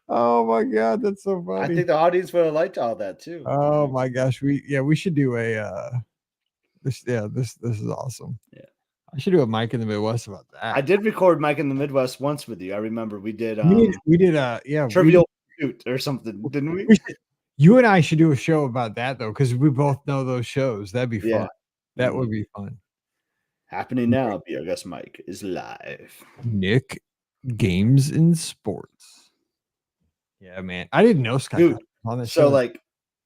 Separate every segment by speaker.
Speaker 1: Oh my God, that's so
Speaker 2: I
Speaker 1: funny.
Speaker 2: think the audience would have liked all that too.
Speaker 1: Oh my gosh, we should do a this is awesome.
Speaker 2: Yeah.
Speaker 1: I should do a Mike in the Midwest about that.
Speaker 2: I did record Mike in the Midwest once with you. I remember we did
Speaker 1: We did
Speaker 2: Trivial Pursuit or something, didn't we?
Speaker 1: You and I should do a show about that though, because we both know those shows. That'd be fun.
Speaker 2: Yeah.
Speaker 1: That would be fun.
Speaker 2: Happening now, Be Our Guest Mike is live.
Speaker 1: Nick, games and sports. Yeah, man. I didn't know Scott
Speaker 2: Dude,
Speaker 1: on the show.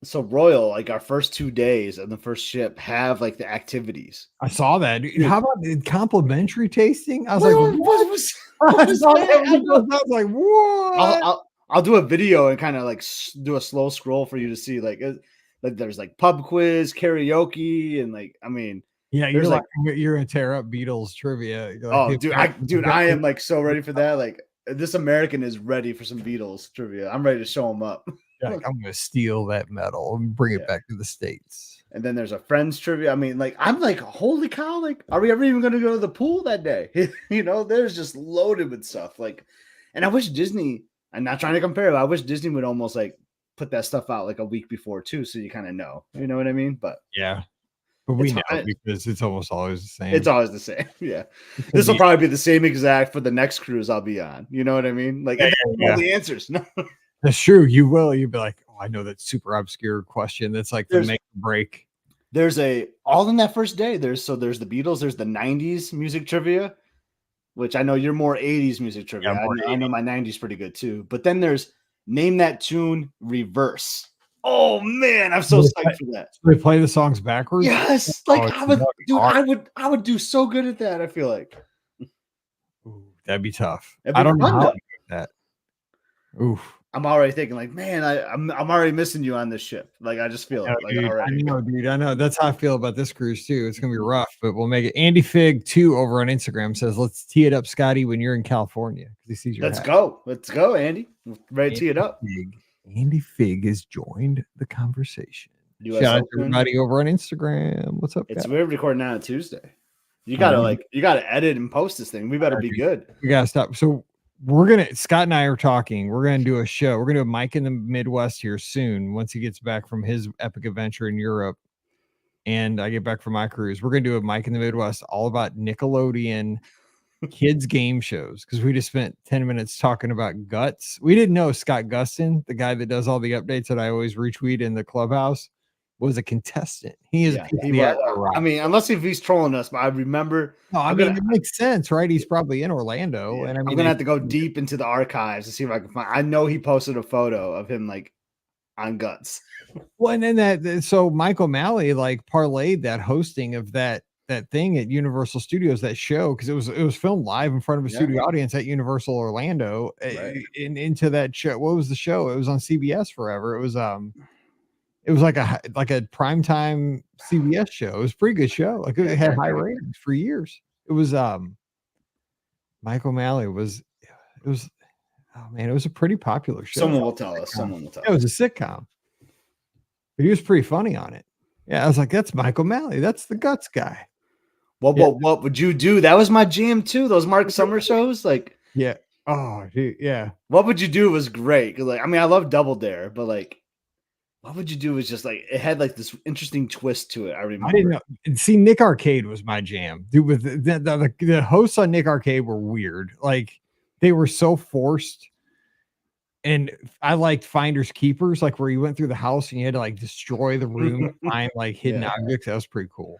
Speaker 2: So Royal, like our first 2 days on the first ship have like the activities.
Speaker 1: I saw that. Dude, how about the complimentary tasting? I was
Speaker 2: like,
Speaker 1: I was like, what?
Speaker 2: I'll do a video and kind of like do a slow scroll for you to see like there's like pub quiz, karaoke, and like I mean,
Speaker 1: yeah, you're like you're gonna tear up Beatles trivia.
Speaker 2: Like, I am like so ready for that. Like this American is ready for some Beatles trivia. I'm ready to show him up.
Speaker 1: Like, I'm gonna steal that medal and bring it back to the States.
Speaker 2: And then there's a Friends trivia. I mean, like I'm like, holy cow! Like, are we ever even gonna go to the pool that day? There's just loaded with stuff. Like, and I wish Disney. I'm not trying to compare, but I wish Disney would almost like put that stuff out like a week before too, so you kind of know. You know what I mean? But
Speaker 1: yeah. But we know because it's almost always the same.
Speaker 2: It's always the same. Yeah. This will probably be the same exact for the next cruise I'll be on. You know what I mean? Like, all the answers. No.
Speaker 1: That's true. You will. You'll be like, oh, I know that super obscure question. That's like the make or break.
Speaker 2: There's all in that first day. There's the Beatles. There's the 90s music trivia, which I know you're more 80s music trivia. Yeah, I know my 90s pretty good too. But then there's name that tune reverse. Oh man, I'm so psyched for that.
Speaker 1: They play the songs backwards.
Speaker 2: Yes, like I would do so good at that. I feel like
Speaker 1: that'd be tough. I don't know how to do that. Oof.
Speaker 2: I'm already thinking like, man, I'm already missing you on this ship. Like I just feel it. Like
Speaker 1: dude,
Speaker 2: already.
Speaker 1: I know, dude. I know. That's how I feel about this cruise too. It's gonna be rough, but we'll make it. Andy Fig 2 over on Instagram says, "Let's tee it up, Scotty, when you're in California." Because he sees your.
Speaker 2: Let's go, Andy. Ready to tee it up.
Speaker 1: Andy Fig has joined the conversation. Shout out to everybody over on Instagram. What's up?
Speaker 2: We're recording now on Tuesday. You gotta edit and post this thing. We better be good.
Speaker 1: We gotta stop. So Scott and I are talking. We're gonna do a show. We're gonna do a Mike in the Midwest here soon. Once he gets back from his epic adventure in Europe, and I get back from my cruise, we're gonna do a Mike in the Midwest all about Nickelodeon kids game shows, because we just spent 10 minutes talking about Guts. We didn't know Scott Gustin, the guy that does all the updates that I always retweet in the clubhouse, was a contestant. He is.
Speaker 2: I mean, unless if he's trolling us, but I remember.
Speaker 1: No, I mean, it makes sense, right? He's probably in Orlando, and I mean,
Speaker 2: I'm gonna have to go deep into the archives to see if I can find. I know he posted a photo of him like on Guts.
Speaker 1: Well, and then so Mike O'Malley like parlayed that hosting of that thing at Universal Studios, that show, because it was filmed live in front of a studio audience at Universal Orlando, into that show. What was the show? It was on CBS forever. It was like a primetime CBS show. It was a pretty good show. Like it had high ratings for years. It was Mike O'Malley was oh man, it was a pretty popular show.
Speaker 2: Someone will tell us.
Speaker 1: It was a sitcom. But he was pretty funny on it. Yeah, I was like, that's Mike O'Malley. That's the Guts guy.
Speaker 2: What would you do? That was my jam too. Those Mark Summer shows, like
Speaker 1: Oh, dude, yeah.
Speaker 2: What Would You Do was great. Like, I mean, I love Double Dare, but like, What Would You Do was just like, it had like this interesting twist to it. I remember.
Speaker 1: I didn't know. See, Nick Arcade was my jam. Dude, with the hosts on Nick Arcade were weird. Like they were so forced. And I liked Finders Keepers, like where you went through the house and you had to like destroy the room and find like hidden objects. That was pretty cool.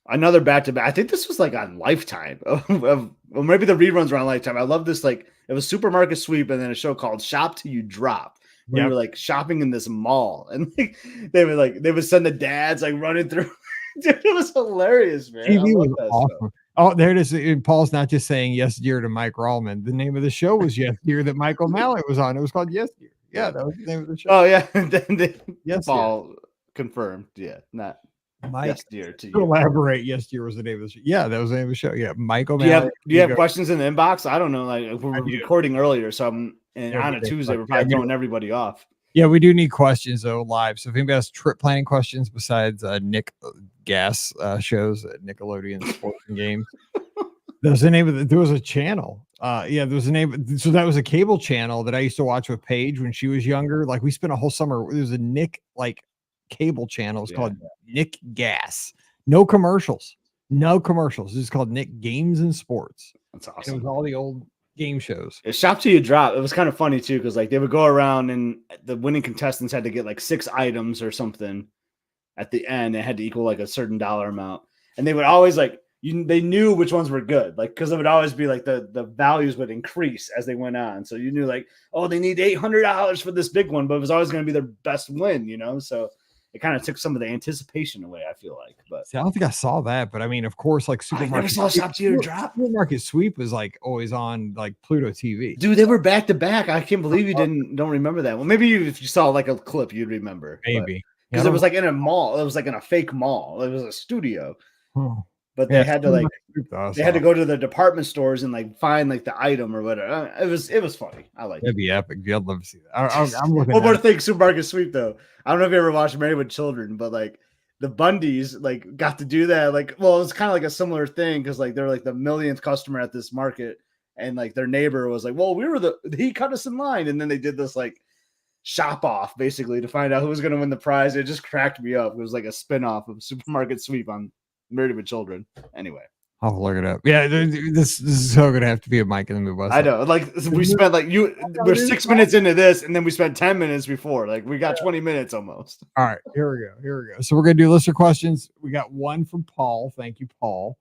Speaker 2: Another back-to-back. I think this was like on Lifetime. Well, maybe the reruns were on Lifetime. I love this. Like it was Supermarket Sweep and then a show called Shop Till You Drop. We were like shopping in this mall, and like, they would send the dads like running through. Dude, it was hilarious, man.
Speaker 1: TV was awesome. Oh, there it is. And Paul's not just saying yes, dear to Mike Rallman. The name of the show was Yes, Dear that Mike O'Malley was on. It was called Yes, Dear. Yeah, that was the name of the show.
Speaker 2: Oh yeah, yes, Paul confirmed. Yeah, not
Speaker 1: Mike.
Speaker 2: Yes, Dear to you.
Speaker 1: Elaborate. Yes, Dear was the name of the show. Yeah, that was the name of the show. Yeah, Mike O'Malley.
Speaker 2: Do you have questions in the inbox? I don't know. Like we're recording earlier, so on a Tuesday, we're probably throwing everybody off.
Speaker 1: Yeah, we do need questions though live. So if anybody has trip planning questions besides Nick Gas shows at Nickelodeon Sports and Games, there's the name of there was a channel. Yeah, there was a name. So that was a cable channel that I used to watch with Paige when she was younger. Like we spent a whole summer. There was a Nick like cable channel. It's called Nick Gas. No commercials. No commercials. It's called Nick Games and Sports.
Speaker 2: That's awesome.
Speaker 1: And it was all the old game shows.
Speaker 2: It Shop Till You Drop. It was kind of funny too, because like they would go around and the winning contestants had to get like 6 items or something at the end. It had to equal like a certain dollar amount, and they would always like they knew which ones were good, like because it would always be like the values would increase as they went on. So you knew like, oh, they need $800 for this big one, but it was always going to be their best win, you know. So it kind of took some of the anticipation away, I feel like. But
Speaker 1: see, I don't think I saw that, but I mean, of course, like
Speaker 2: Supermarket. I never saw Shop Till You Drop.
Speaker 1: Supermarket Sweep was like always on like Pluto TV.
Speaker 2: Dude, they were back to back. I can't believe you don't remember that. Well, maybe if you saw like a clip, you'd remember.
Speaker 1: Maybe
Speaker 2: because it was like in a mall. It was like in a fake mall. It was a studio.
Speaker 1: Oh.
Speaker 2: But they had to like they had to go to the department stores and like find like the item or whatever. It was funny. I like it.
Speaker 1: That'd be epic. I'd love to see that. I'm looking.
Speaker 2: One more thing, Supermarket Sweep though. I don't know if you ever watched Married with Children, but like the Bundys like got to do that. Like, well, it was kind of like a similar thing because like they're like the millionth customer at this market, and like their neighbor was like, well, he cut us in line, and then they did this like shop off basically to find out who was going to win the prize. It just cracked me up. It was like a spin-off of Supermarket Sweep on Married with Children. Anyway,
Speaker 1: I'll look it up. Yeah, this is so gonna have to be a Mike in the Midwest.
Speaker 2: I know. Like we spent like we're 6 minutes into this, and then we spent 10 minutes before. Like we got 20 minutes almost.
Speaker 1: All right, here we go. So we're gonna do listener questions. We got one from Paul. Thank you, Paul.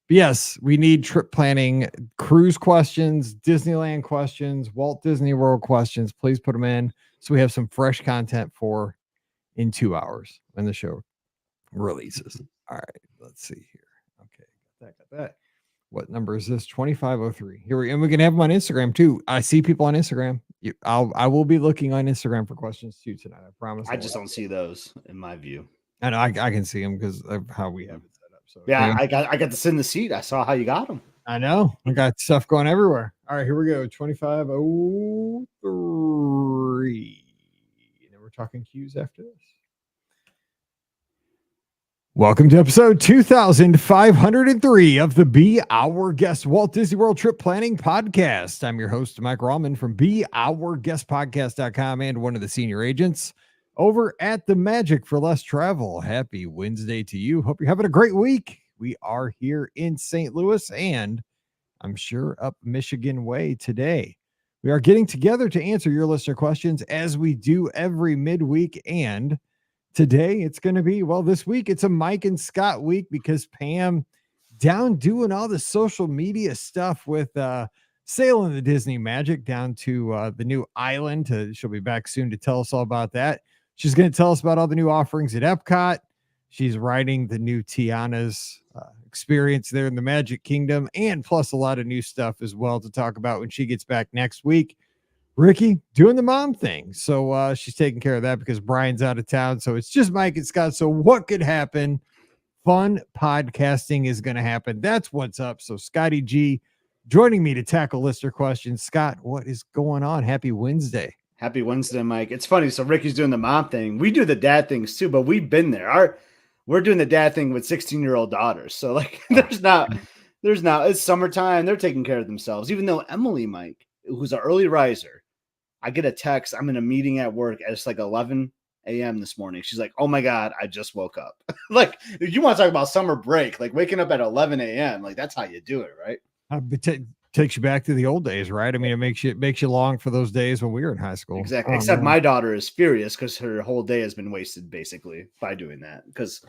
Speaker 1: Yes, we need trip planning, cruise questions, Disneyland questions, Walt Disney World questions. Please put them in so we have some fresh content for in 2 hours when the show releases. All right, let's see here. Okay, got that. What number is this? 2503. Here we, and we can have them on Instagram too. I see people on Instagram. I will be looking on Instagram for questions too tonight. I promise.
Speaker 2: I just don't see those in my view.
Speaker 1: And I can see them because of how we have it set up. So
Speaker 2: yeah, I got to sit in the seat. I saw how you got them.
Speaker 1: I know. I got stuff going everywhere. All right, here we go. 2503. And then we're talking cues after this. Welcome to episode 2503 of the Be Our Guest Walt Disney World Trip Planning Podcast. I'm your host, Mike Rallman from BeOurGuestPodcast.com and one of the senior agents over at the Magic for Less Travel. Happy Wednesday to you. Hope you're having a great week. We are here in St. Louis and I'm sure up Michigan way today. We are getting together to answer your listener questions as we do every midweek, and today it's going to be, well, this week it's a Mike and Scott week because Pam down doing all the social media stuff with sailing the Disney Magic down to the new island. She'll be back soon to tell us all about that. She's going to tell us about all the new offerings at Epcot. She's riding the new Tiana's experience there in the Magic Kingdom, and plus a lot of new stuff as well to talk about when she gets back next week. Ricky doing the mom thing. So she's taking care of that because Brian's out of town. So it's just Mike and Scott. So what could happen? Fun podcasting is going to happen. That's what's up. So Scotty G joining me to tackle listener questions. Scott, what is going on? Happy Wednesday.
Speaker 2: Happy Wednesday, Mike. It's funny. So Ricky's doing the mom thing. We do the dad things too, but we've been there. We're doing the dad thing with 16-year-old daughters. So like there's not, it's summertime. They're taking care of themselves. Even though Emily, Mike, who's an early riser, I get a text. I'm in a meeting at work at like 11 a.m. this morning. She's like, oh my God, I just woke up. Like, you want to talk about summer break, like waking up at 11 a.m. Like that's how you do it, right?
Speaker 1: Takes you back to the old days, right? I mean, it makes you long for those days when we were in high school.
Speaker 2: Exactly. Except my daughter is furious because her whole day has been wasted basically by doing that because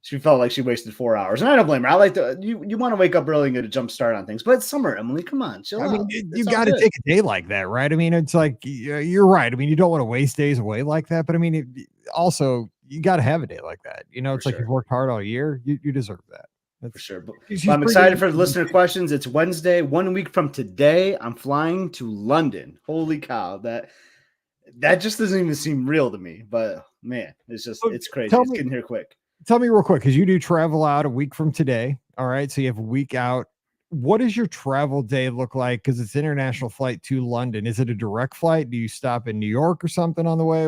Speaker 2: she felt like she wasted 4 hours. And I don't blame her. I like to, you want to wake up early and get a jump start on things, but it's summer, Emily. Come on, chill out.
Speaker 1: I mean, you got to take a day like that, right? I mean, it's like, you're right. I mean, you don't want to waste days away like that, but I mean, also you got to have a day like that. You know, it's like you've worked hard all year. You deserve that.
Speaker 2: For sure. But I'm excited for the listener questions. It's Wednesday, 1 week from today. I'm flying to London. Holy cow. That just doesn't even seem real to me, but man, it's crazy. It's getting here quick.
Speaker 1: Tell me real quick, because you do travel out a week from today. All right. So you have a week out. What does your travel day look like? Because it's international flight to London. Is it a direct flight? Do you stop in New York or something on the way?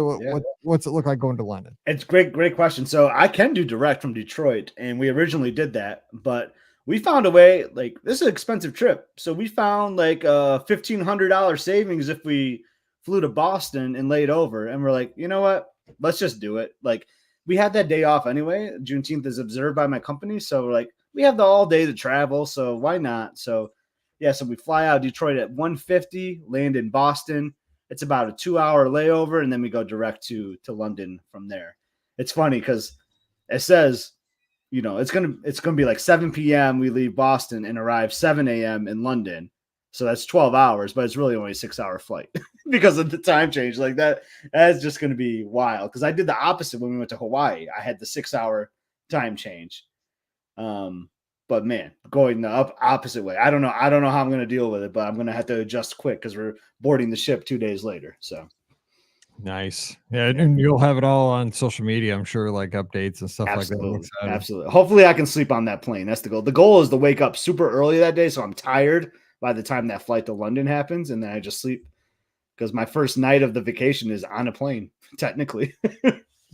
Speaker 1: What's it look like going to London?
Speaker 2: It's great question. So I can do direct from Detroit, and we originally did that, but we found a way, like, this is an expensive trip. So we found like a $1,500 savings if we flew to Boston and laid over. And we're like, you know what? Let's just do it. Like, we had that day off anyway. Juneteenth is observed by my company. So we're like, we have the all day to travel. So why not? So yeah, so we fly out of Detroit at 1:50, land in Boston. It's about a 2-hour layover, and then we go direct to London from there. It's funny because it says, you know, it's gonna be like 7 p.m. We leave Boston and arrive 7 a.m. in London. So that's 12 hours, but it's really only a 6-hour flight because of the time change. Like that's just gonna be wild. Because I did the opposite when we went to Hawaii. I had the 6-hour time change. But man, going the opposite way. I don't know how I'm gonna deal with it, but I'm gonna have to adjust quick because we're boarding the ship 2 days later. So
Speaker 1: nice. Yeah, and you'll have it all on social media, I'm sure, like updates and stuff like that.
Speaker 2: Absolutely. Hopefully I can sleep on that plane. That's the goal. The goal is to wake up super early that day, so I'm tired by the time that flight to London happens, and then I just sleep because my first night of the vacation is on a plane, technically.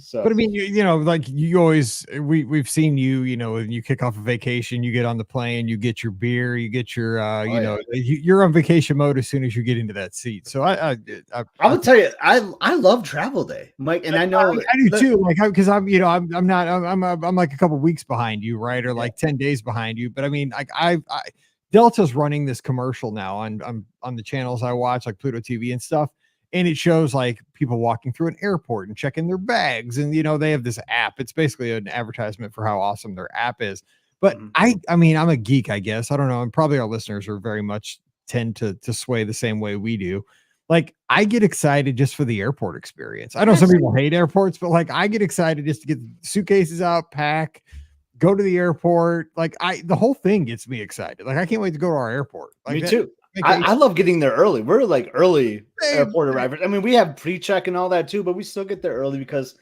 Speaker 2: So,
Speaker 1: but I mean, you know, like you always, we've seen you, you know, when you kick off a vacation, you get on the plane, you get your beer, you get your, you know, you're on vacation mode as soon as you get into that seat. So I
Speaker 2: would tell you, I love travel day, Mike, and I know
Speaker 1: I do too. Like, because I'm, you know, I'm not, I'm like a couple weeks behind you, right, or like 10 days behind you. But I mean, like Delta's running this commercial now on the channels I watch, like Pluto TV and stuff. And it shows like people walking through an airport and checking their bags. And, you know, they have this app. It's basically an advertisement for how awesome their app is. But I mean, I'm a geek, I guess. I don't know. And probably our listeners are very much tend to sway the same way we do. Like, I get excited just for the airport experience. I know some people hate airports, but like I get excited just to get suitcases out, pack, go to the airport. Like the whole thing gets me excited. Like I can't wait to go to our airport. Like
Speaker 2: me too. I love getting there early. We're like early airport arrivals. I mean, we have pre-check and all that too, but we still get there early because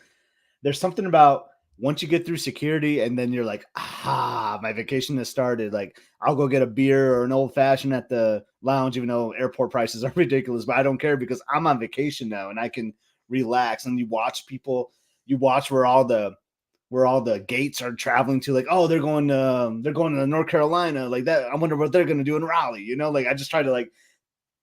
Speaker 2: there's something about once you get through security and then you're like, my vacation has started. Like I'll go get a beer or an old fashioned at the lounge, even though airport prices are ridiculous, but I don't care because I'm on vacation now and I can relax. And you watch people, you watch where all the gates are traveling to, like, oh, they're going to North Carolina, like that. I wonder what they're going to do in Raleigh. You know, like I just try to like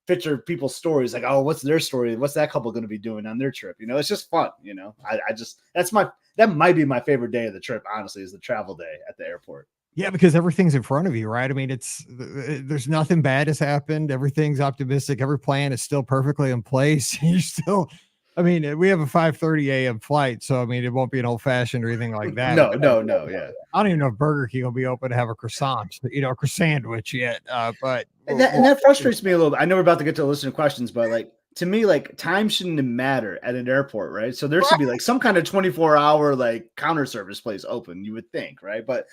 Speaker 2: picture people's stories, like, oh, what's their story? What's that couple going to be doing on their trip? You know, it's just fun. You know, I just, that might be my favorite day of the trip, honestly, is the travel day at the airport.
Speaker 1: Yeah, because everything's in front of you, right? I mean, there's nothing bad has happened. Everything's optimistic. Every plan is still perfectly in place. You're still, I mean, we have a 5:30 a.m. flight, so I mean, it won't be an old fashioned or anything like that.
Speaker 2: No, yeah.
Speaker 1: I don't even know if Burger King will be open to have a croissant, you know, a croissant sandwich yet. But
Speaker 2: that frustrates me a little bit. I know we're about to get to the listener questions, but like to me, like time shouldn't matter at an airport, right? So there should be like some kind of 24-hour like counter service place open, you would think, right? But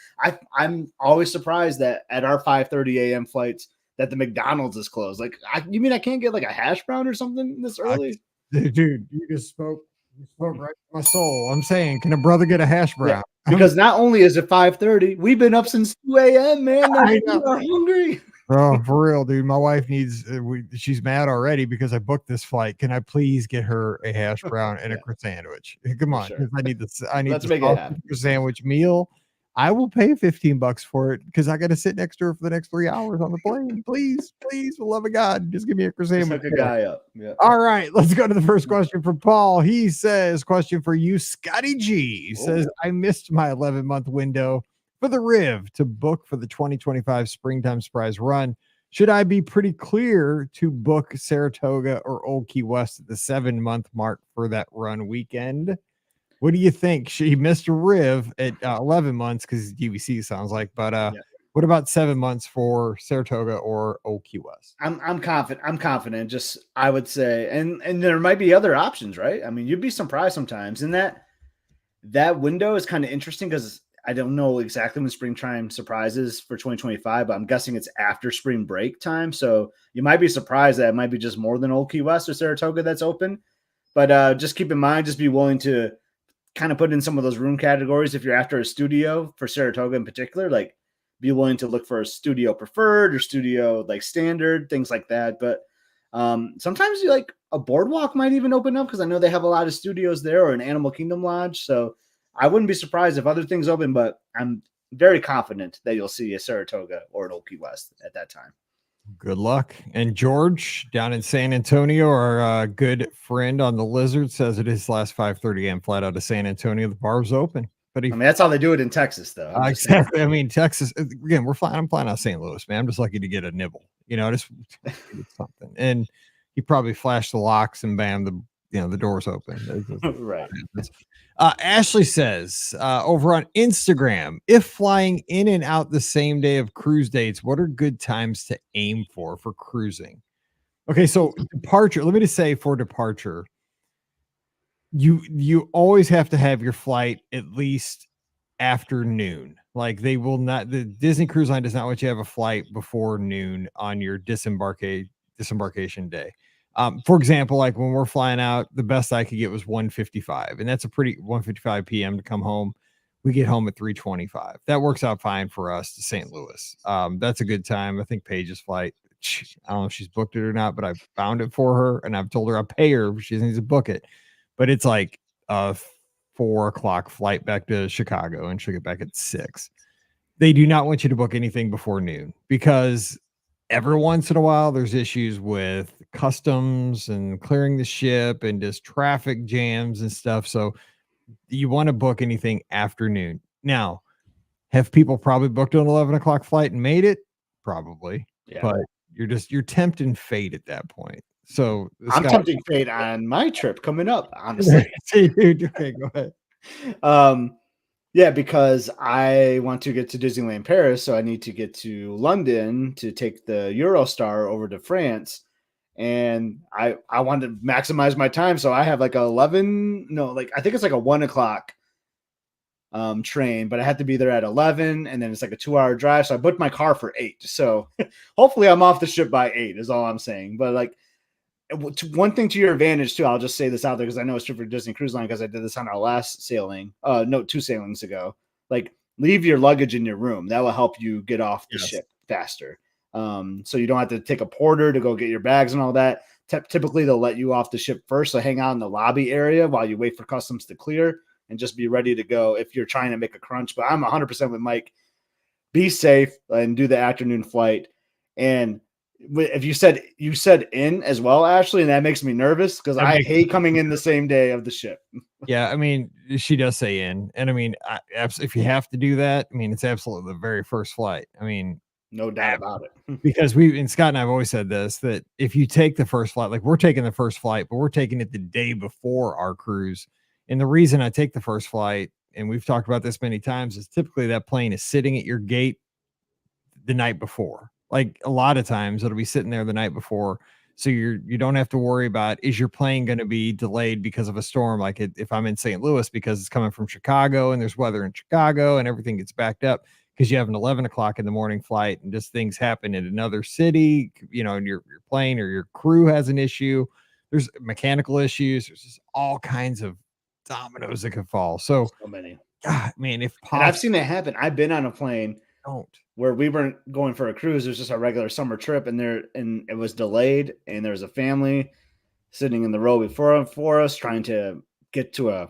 Speaker 2: I'm always surprised that at our 5:30 a.m. flights that the McDonald's is closed. Like, you mean I can't get like a hash brown or something this early?
Speaker 1: Dude, you spoke right to my soul. I'm saying, can a brother get a hash brown?
Speaker 2: Yeah, because not only is it 5:30, we've been up since 2 a.m., man. We are hungry.
Speaker 1: Oh, for real, dude. My wife needs, she's mad already because I booked this flight. Can I please get her a hash brown and a croissant sandwich? Come on. Sure. I need the sandwich meal. I will pay $15 for it because I got to sit next to her for the next 3 hours on the plane. Please, for the love of God, just give me a croissant.
Speaker 2: Hook a guy up. Yeah.
Speaker 1: All right, let's go to the first question from Paul. He says, question for you, Scotty G. He says, I missed my 11-month window for the Riv to book for the 2025 Springtime Surprise Run. Should I be pretty clear to book Saratoga or Old Key West at the 7-month mark for that run weekend? What do you think? She missed a Riv at 11 months because DVC sounds like, but what about 7 months for Saratoga or Old Key West?
Speaker 2: I'm confident. Just I would say, and there might be other options, right? I mean, you'd be surprised sometimes. And that window is kind of interesting because I don't know exactly when springtime surprises for 2025, but I'm guessing it's after spring break time. So you might be surprised that it might be just more than Old Key West or Saratoga that's open. But just keep in mind, just be willing to kind of put in some of those room categories. If you're after a studio for Saratoga in particular, like be willing to look for a studio preferred or studio like standard, things like that. But sometimes you like a boardwalk might even open up because I know they have a lot of studios there, or an Animal Kingdom lodge. So I wouldn't be surprised if other things open, but I'm very confident that you'll see a Saratoga or an Old Key West at that time.
Speaker 1: Good luck. And George down in San Antonio, our good friend on the Lizard, says it is last 5:30 a.m. flight out of San Antonio. The bar's open. But
Speaker 2: that's how they do it in Texas, though.
Speaker 1: Exactly. I mean, Texas, again, I'm flying out of St. Louis, man. I'm just lucky to get a nibble, just something. And he probably flashed the locks and bam, the door's open.
Speaker 2: Right.
Speaker 1: Ashley says over on Instagram, if flying in and out the same day of cruise dates, what are good times to aim for cruising? Okay, so departure, let me just say for departure, you always have to have your flight at least afternoon. Like they will not, the Disney Cruise Line does not want you to have a flight before noon on your disembarkation day. For example, like when we're flying out, the best I could get was 1:55, and that's a pretty 1:55 p.m. to come home. We get home at 3:25. That works out fine for us to St. Louis. That's a good time. I think Paige's flight, I don't know if she's booked it or not, but I found it for her and I've told her I'll pay her if she needs to book it. But it's like a 4:00 flight back to Chicago and she'll get back at 6. They do not want you to book anything before noon because every once in a while there's issues with customs and clearing the ship and just traffic jams and stuff. So you want to book anything afternoon. Now, have people probably booked an 11 o'clock flight and made it? Probably. Yeah. But you're tempting fate at that point. So
Speaker 2: I'm tempting fate on my trip coming up, honestly.
Speaker 1: Okay, go ahead.
Speaker 2: Yeah, because I want to get to Disneyland Paris, so I need to get to London to take the Eurostar over to France. And I want to maximize my time. So I have like I think it's like a 1 o'clock train, but I had to be there at 11 and then it's like a 2-hour drive. So I booked my car for 8. So hopefully I'm off the ship by 8 is all I'm saying. But like one thing to your advantage too, I'll just say this out there because I know it's true for Disney Cruise Line because I did this on our last sailing. 2 sailings ago. Like leave your luggage in your room. That will help you get off the ship faster. So you don't have to take a porter to go get your bags and all that. Typically they'll let you off the ship first. So hang out in the lobby area while you wait for customs to clear and just be ready to go if you're trying to make a crunch. But I'm 100% with Mike. Be safe and do the afternoon flight. And if you said in as well, Ashley, and that makes me nervous because I hate coming in the same day of the ship.
Speaker 1: Yeah, I mean, she does say in, and I mean, if you have to do that, I mean, it's absolutely the very first flight. I mean,
Speaker 2: no doubt about it.
Speaker 1: Because Scott and I've always said this, that if you take the first flight, like we're taking the first flight, but we're taking it the day before our cruise. And the reason I take the first flight, and we've talked about this many times, is typically that plane is sitting at your gate the night before. Like a lot of times it'll be sitting there the night before. So you don't have to worry about, is your plane going to be delayed because of a storm? Like if I'm in St. Louis because it's coming from Chicago and there's weather in Chicago and everything gets backed up because you have an 11 o'clock in the morning flight and just things happen in another city, and your plane or your crew has an issue. There's mechanical issues. There's just all kinds of dominoes that could fall. So
Speaker 2: many.
Speaker 1: God, man, if possible,
Speaker 2: and I've seen that happen. I've been on a plane where we weren't going for a cruise. It was just a regular summer trip, and it was delayed. And there was a family sitting in the row before us trying to get to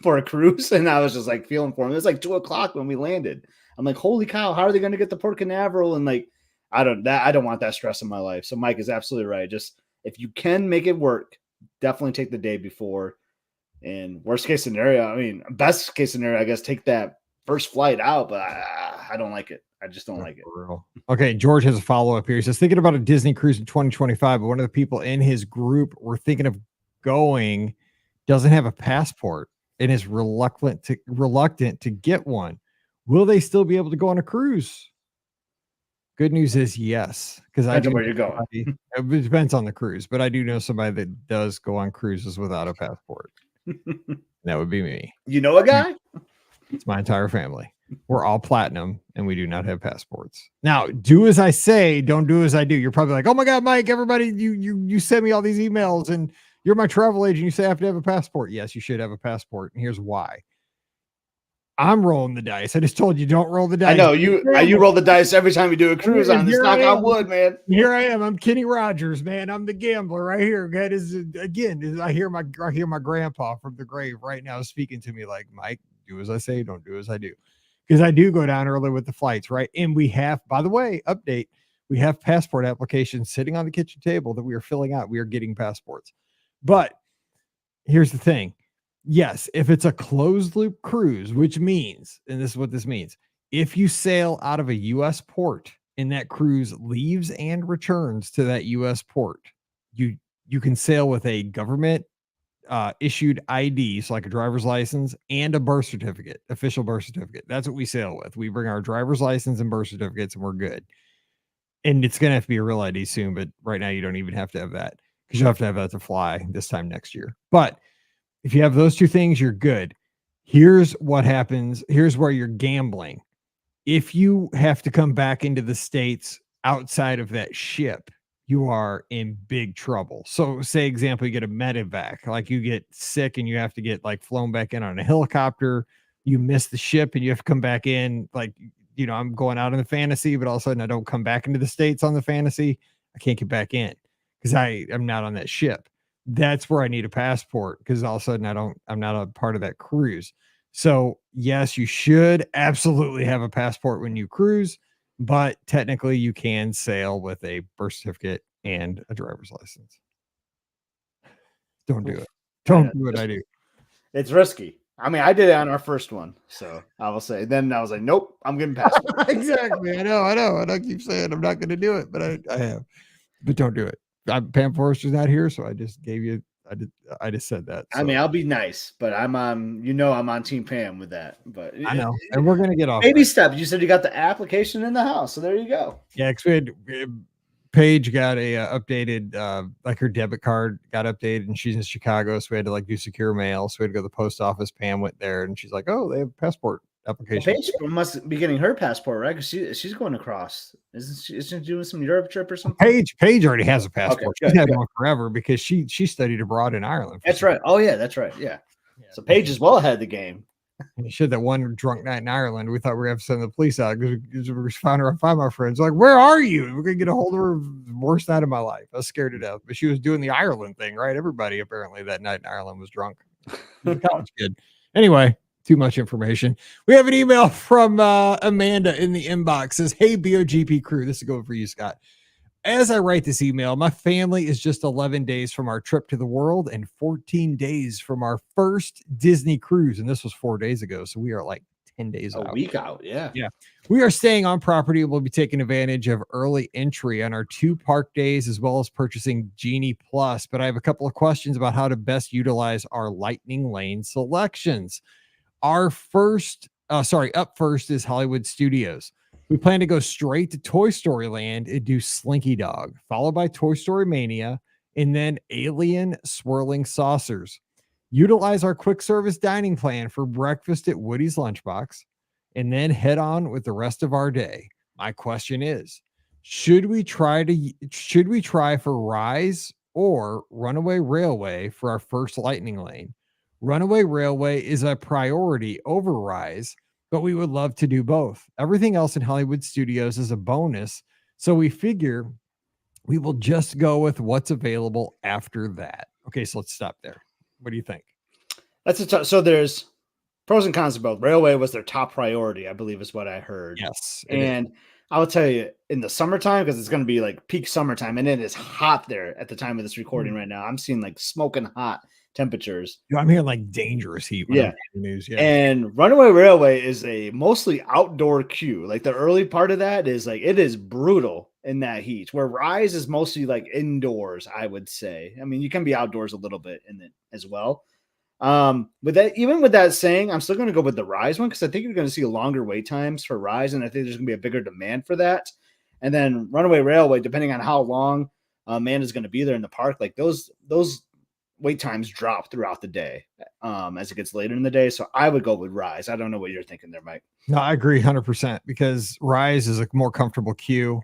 Speaker 2: for a cruise. And I was just like feeling for them. It was like 2 o'clock when we landed. I'm like, holy cow, how are they going to get to Port Canaveral? And like, I don't want that stress in my life. So Mike is absolutely right. Just if you can make it work, definitely take the day before. And worst case scenario, I mean, best case scenario, I guess, take that first flight out, but I don't like it. I just don't like it.
Speaker 1: Okay, George has a follow-up here. He says, thinking about a Disney cruise in 2025, but one of the people in his group we're thinking of going doesn't have a passport and is reluctant to get one. Will they still be able to go on a cruise? Good news is yes, because I do
Speaker 2: where you're going.
Speaker 1: It depends on the cruise, but I do know somebody that does go on cruises without a passport. That would be me.
Speaker 2: You know a guy?
Speaker 1: It's my entire family. We're all platinum and we do not have passports. Now, do as I say, don't do as I do. You're probably like, oh my God, Mike, everybody, you send me all these emails and you're my travel agent. You say I have to have a passport. Yes, you should have a passport. And here's why. I'm rolling the dice. I just told you don't roll the dice.
Speaker 2: I know you roll the dice every time you do a cruise on this. Knock on wood, man.
Speaker 1: Here I am. I'm Kenny Rogers, man. I'm the gambler right here. That is I hear my grandpa from the grave right now speaking to me like, Mike, do as I say, don't do as I do. because I do go down early with the flights, right? And we have, by the way, update, we have passport applications sitting on the kitchen table that we are filling out. We are getting passports. But here's the thing. Yes, if it's a closed loop cruise, which means, and this is what this means, if you sail out of a U.S. port and that cruise leaves and returns to that U.S. port, you can sail with a government issued ID, so like a driver's license and a birth certificate, official birth certificate. That's what we sail with. We bring our driver's license and birth certificates, and we're good. And it's gonna have to be a real ID soon, but right now you don't even have to have that because you have to have that to fly this time next year. But if you have those two things, you're good. Here's what happens. Here's where you're gambling. If you have to come back into the States outside of that ship, you are in big trouble. So say example, you get a medevac, like you get sick and you have to get like flown back in on a helicopter, you miss the ship and you have to come back in. Like, I'm going out in the fantasy, but all of a sudden I don't come back into the States on the fantasy. I can't get back in because I'm not on that ship. That's where I need a passport because all of a sudden I'm not a part of that cruise. So yes, you should absolutely have a passport when you cruise, but technically you can sail with a birth certificate and a driver's license. Don't do it. Don't do what I do.
Speaker 2: It's risky. I mean, I did it on our first one, so I will say. Then I was like, nope, I'm getting passport.
Speaker 1: Exactly. I know. I don't keep saying I'm not going to do it, but I have. But don't do it. Pam Forrester's not here, so I just gave you. I just said that. So.
Speaker 2: I mean, I'll be nice, but I'm on. I'm on Team Pam with that. But
Speaker 1: I know, and we're gonna get off.
Speaker 2: Baby steps. You said you got the application in the house, so there you go.
Speaker 1: Yeah, because Paige got a updated, like her debit card got updated, and she's in Chicago, so we had to like do secure mail. So we had to go to the post office. Pam went there, and she's like, "Oh, they have a passport application."
Speaker 2: Well, Paige must be getting her passport, right? Because she's going across. Isn't she doing some Europe trip or something?
Speaker 1: Paige already has a passport.
Speaker 2: Okay,
Speaker 1: she's had one forever because she studied abroad in Ireland.
Speaker 2: That's right. Oh yeah, that's right. Yeah. So Paige is well ahead of the game.
Speaker 1: She had that one drunk night in Ireland. We thought we were going to send the police out because we found her on Find My Friends. Like, where are you? We're going to get a hold of her. Worst night of my life. I was scared to death. But she was doing the Ireland thing, right? Everybody apparently that night in Ireland was drunk. College kid. Anyway, too much information. We have an email from Amanda in the inbox. Says, "Hey, BOGP crew." This is going for you, Scott. As I write this email, my family is just 11 days from our trip to the world and 14 days from our first Disney cruise. And this was 4 days ago. So we are like 10 days out.
Speaker 2: A week out. Yeah.
Speaker 1: Yeah. We are staying on property. We'll be taking advantage of early entry on our 2 park days, as well as purchasing Genie Plus. But I have a couple of questions about how to best utilize our Lightning Lane selections. Our up first is Hollywood Studios. We plan to go straight to Toy Story Land and do Slinky Dog, followed by Toy Story Mania, and then Alien Swirling Saucers. Utilize our quick service dining plan for breakfast at Woody's Lunchbox, and then head on with the rest of our day. My question is, should we try for Rise or Runaway Railway for our first Lightning Lane? Runaway Railway is a priority over Rise, but we would love to do both. Everything else in Hollywood Studios is a bonus, so we figure we will just go with what's available after that. Okay, so let's stop there. What do you think?
Speaker 2: So there's pros and cons of both. Railway was their top priority, I believe is what I heard.
Speaker 1: Yes.
Speaker 2: And I will tell you, in the summertime, because it's going to be like peak summertime, and it is hot there at the time of this recording right now. I'm seeing like smoking hot temperatures.
Speaker 1: I'm hearing like dangerous heat.
Speaker 2: Yeah. The news. Yeah. And Runaway Railway is a mostly outdoor queue. Like the early part of that is like, it is brutal in that heat, where Rise is mostly like indoors, I would say. I mean, you can be outdoors a little bit in it as well. With that saying, I'm still going to go with the Rise one, because I think you're going to see longer wait times for Rise, and I think there's going to be a bigger demand for that. And then Runaway Railway, depending on how long Amanda's going to be there in the park, like those wait times drop throughout the day as it gets later in the day. So I would go with Rise. I don't know what you're thinking there, Mike.
Speaker 1: No, I agree 100%, because Rise is a more comfortable queue,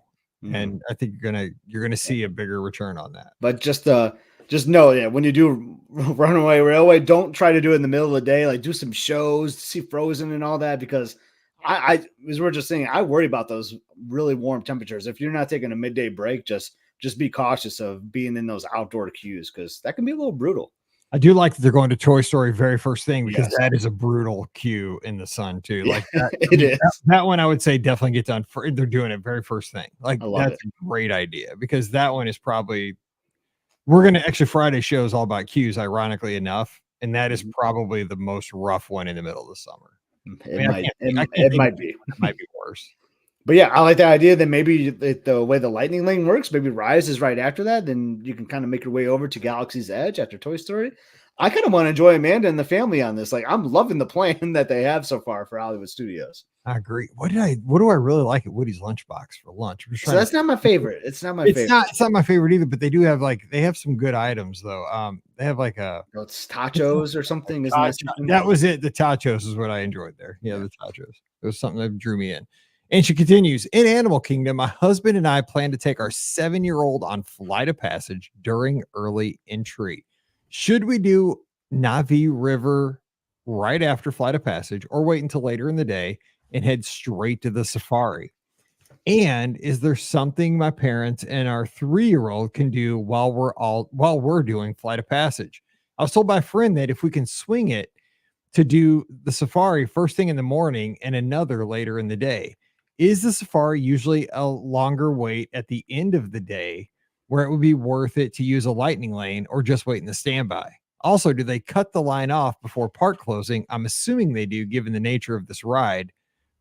Speaker 1: and I think you're gonna see a bigger return on that.
Speaker 2: But just know, yeah, when you do Runaway Railway, don't try to do it in the middle of the day. Like do some shows, see Frozen and all that, because I as we're just saying, I worry about those really warm temperatures. If you're not taking a midday break, just be cautious of being in those outdoor queues, because that can be a little brutal.
Speaker 1: I do like that they're going to Toy Story very first thing because
Speaker 2: Yes.
Speaker 1: that is a brutal queue in the sun too.
Speaker 2: Yeah,
Speaker 1: Like that,
Speaker 2: it is.
Speaker 1: that one I would say definitely get done for. They're doing it very first thing. Like
Speaker 2: I love
Speaker 1: that's
Speaker 2: it.
Speaker 1: a great idea because that one is probably we're gonna actually Friday show is all about queues, ironically enough, and that is probably the most rough one in the middle of the summer. I mean, I can't
Speaker 2: It
Speaker 1: think
Speaker 2: might
Speaker 1: of
Speaker 2: be.
Speaker 1: one that might be worse.
Speaker 2: But yeah, I like the idea that maybe the way the lightning lane works, maybe Rise is right after that. Then you can kind of make your way over to Galaxy's Edge after Toy Story. I kind of want to enjoy Amanda and the family on this. Like, I'm loving the plan that they have so far for Hollywood Studios.
Speaker 1: I agree. What do I really like at Woody's Lunchbox for lunch?
Speaker 2: So that's not my favorite. It's not my favorite.
Speaker 1: It's not my favorite either, but they do have they have some good items though. They have like
Speaker 2: It's tachos or something. Isn't that something?
Speaker 1: that was it. The tachos is what I enjoyed there. Yeah, the tachos. It was something that drew me in. And she continues, in Animal Kingdom, my husband and I plan to take our 7-year-old on Flight of Passage during early entry. Should we do Navi River right after Flight of Passage or wait until later in the day and head straight to the safari? And is there something my parents and our 3-year-old can do while we're doing Flight of Passage? I was told by a friend that if we can swing it to do the safari first thing in the morning and another later in the day. Is the safari usually a longer wait at the end of the day where it would be worth it to use a lightning lane or just wait in the standby? Also, do they cut the line off before park closing? I'm assuming they do, given the nature of this ride.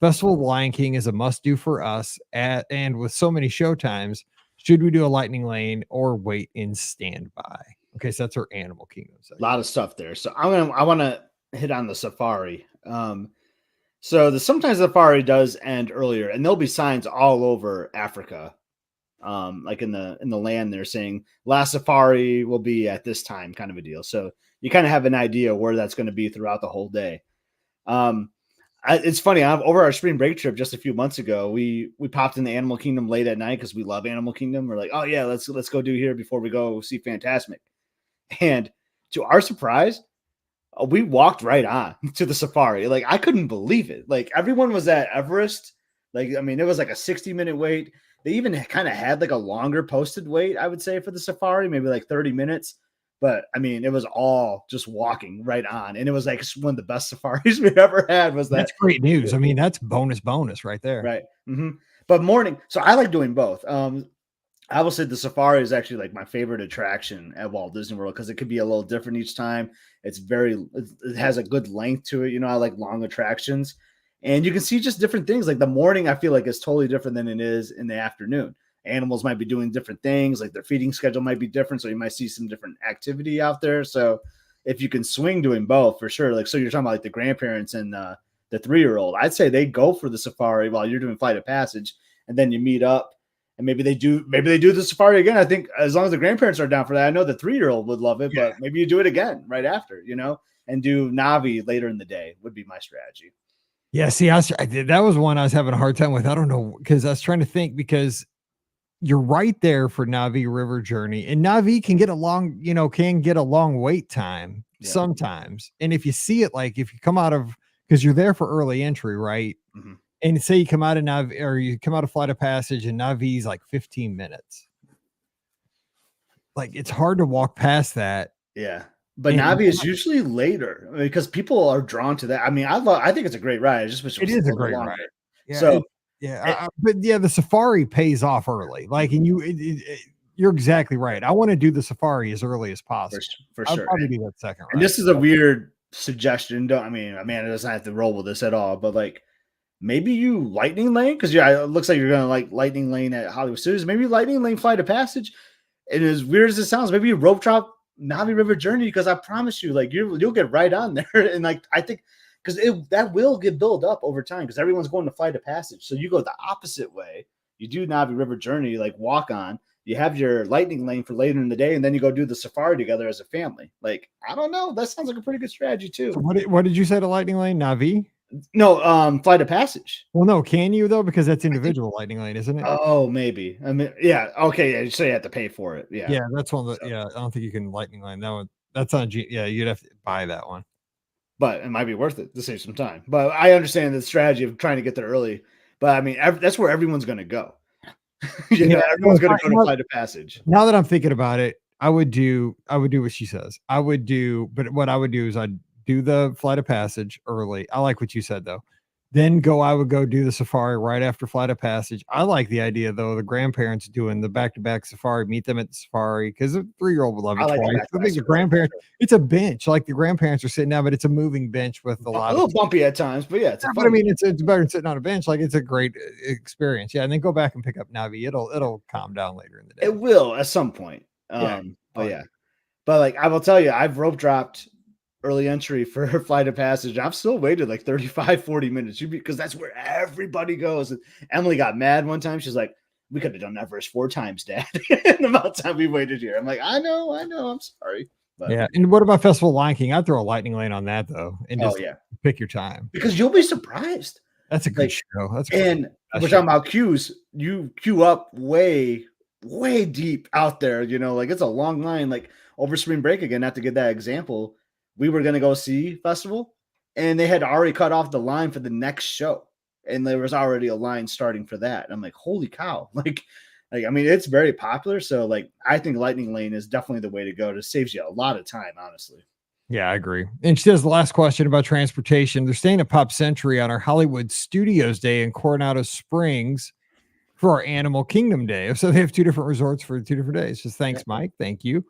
Speaker 1: Festival of the Lion King is a must do for us, and with so many show times, should we do a lightning lane or wait in standby? Okay, so that's our Animal Kingdom section.
Speaker 2: A lot of stuff there. So I want to hit on the safari. So sometimes the safari does end earlier, and there'll be signs all over Africa, like in the land they're saying last safari will be at this time, kind of a deal. So you kind of have an idea where that's going to be throughout the whole day. It's funny. Over our spring break trip just a few months ago, we popped in the Animal Kingdom late at night because we love Animal Kingdom. We're like, oh yeah, let's go do here before we go see Fantasmic. And to our surprise, we walked right on to the safari. Like, I couldn't believe it. Like, everyone was at Everest. Like, I mean, it was like a 60-minute wait. They even kind of had like a longer posted wait, I would say, for the safari, maybe like 30 minutes. But I mean, it was all just walking right on. And it was like one of the best safaris we've ever had.
Speaker 1: That's great news. I mean, that's bonus right there.
Speaker 2: Right. Mm-hmm. But morning. So I like doing both. I will say the safari is actually like my favorite attraction at Walt Disney World because it could be a little different each time. It has a good length to it. You know, I like long attractions, and you can see just different things. Like the morning, I feel like is totally different than it is in the afternoon. Animals might be doing different things, like their feeding schedule might be different. So you might see some different activity out there. So if you can swing doing both for sure, like, so you're talking about like the grandparents and the 3-year-old, I'd say they go for the safari while you're doing Flight of Passage, and then you meet up. And maybe they do the safari again. I think as long as the grandparents are down for that, I know the 3-year-old would love it, but maybe you do it again right after, you know, and do Navi later in the day would be my strategy.
Speaker 1: Yeah. See, that was one I was having a hard time with. I don't know, because I was trying to think, because you're right there for Navi River Journey, and Navi can get a long wait time sometimes. And if you see it, like if you come out of, because you're there for early entry, right? Mm-hmm. And say you come out of Navi, or you come out of Flight of Passage, and Navi's like 15 minutes. Like, it's hard to walk past that.
Speaker 2: Yeah. But Navi is usually later because people are drawn to that. I mean, I think it's a great ride. I just wish it was a great ride.
Speaker 1: Yeah, so but the safari pays off early. Like, and you're exactly right. I want to do the safari as early as possible.
Speaker 2: For sure.
Speaker 1: I'll probably do that second ride.
Speaker 2: And this is a weird suggestion. Amanda doesn't have to roll with this at all, but like, maybe you lightning lane, because it looks like you're gonna like lightning lane at Hollywood Studios. Maybe lightning lane Flight of Passage. And as weird as it sounds, maybe you rope drop Navi River Journey, because I promise you, like you'll get right on there. And like I think because that will get built up over time because everyone's going to Flight of Passage. So you go the opposite way. You do Navi River Journey, like walk on. You have your lightning lane for later in the day, and then you go do the safari together as a family. Like, I don't know. That sounds like a pretty good strategy too.
Speaker 1: So what did you say to lightning lane? Navi?
Speaker 2: No, Flight of Passage.
Speaker 1: Well, no, can you though? Because that's individual lightning lane, isn't it?
Speaker 2: Oh, maybe. I mean, yeah. Okay, yeah. So you have to pay for it. Yeah.
Speaker 1: Yeah, that's one. Yeah, I don't think you can lightning lane that one. That's on G. Yeah, you'd have to buy that one.
Speaker 2: But it might be worth it to save some time. But I understand the strategy of trying to get there early. But I mean, that's where everyone's going to go. Everyone's going to go to Flight of Passage.
Speaker 1: Now that I'm thinking about it, I would do what she says. But what I would do is I'd do the flight of passage early. I like what you said though. Then I would go do the safari right after flight of passage. I like the idea though, the grandparents doing the back-to-back safari, meet them at the safari because a 3-year-old would love
Speaker 2: I
Speaker 1: it
Speaker 2: like the
Speaker 1: twice. I think the
Speaker 2: back-to-back
Speaker 1: grandparents, it's a bench, like the grandparents are sitting down, but it's a moving bench with a lot
Speaker 2: little bumpy at times, but yeah, it's
Speaker 1: but I mean, it's better than sitting on a bench. Like it's a great experience. Yeah, and then go back and pick up Navi. It'll calm down later in the day.
Speaker 2: It will at some point.
Speaker 1: Yeah.
Speaker 2: But yeah. But like I will tell you, I've rope dropped early entry for her flight of passage. I've still waited like 35, 40 minutes because that's where everybody goes. And Emily got mad one time. She's like, we could have done Everest 4 times, Dad. The amount of time we waited here. I'm like, I know. I'm sorry. But
Speaker 1: yeah. And what about Festival Lion King? I'd throw a lightning lane on that though. And just pick your time.
Speaker 2: Because you'll be surprised.
Speaker 1: That's a good show.
Speaker 2: We're talking about queues. You queue up way, way deep out there. Like it's a long line. Like over spring break again, not to get that example, we were going to go see festival and they had already cut off the line for the next show. And there was already a line starting for that. And I'm like, holy cow. Like, I mean, it's very popular. So like, I think lightning lane is definitely the way to go. It saves you a lot of time, honestly.
Speaker 1: Yeah, I agree. And she says the last question about transportation. They're staying at Pop Century on our Hollywood Studios Day in Coronado Springs for our Animal Kingdom Day. So they have 2 different resorts for 2 different days. Just thanks, Mike. Thank you.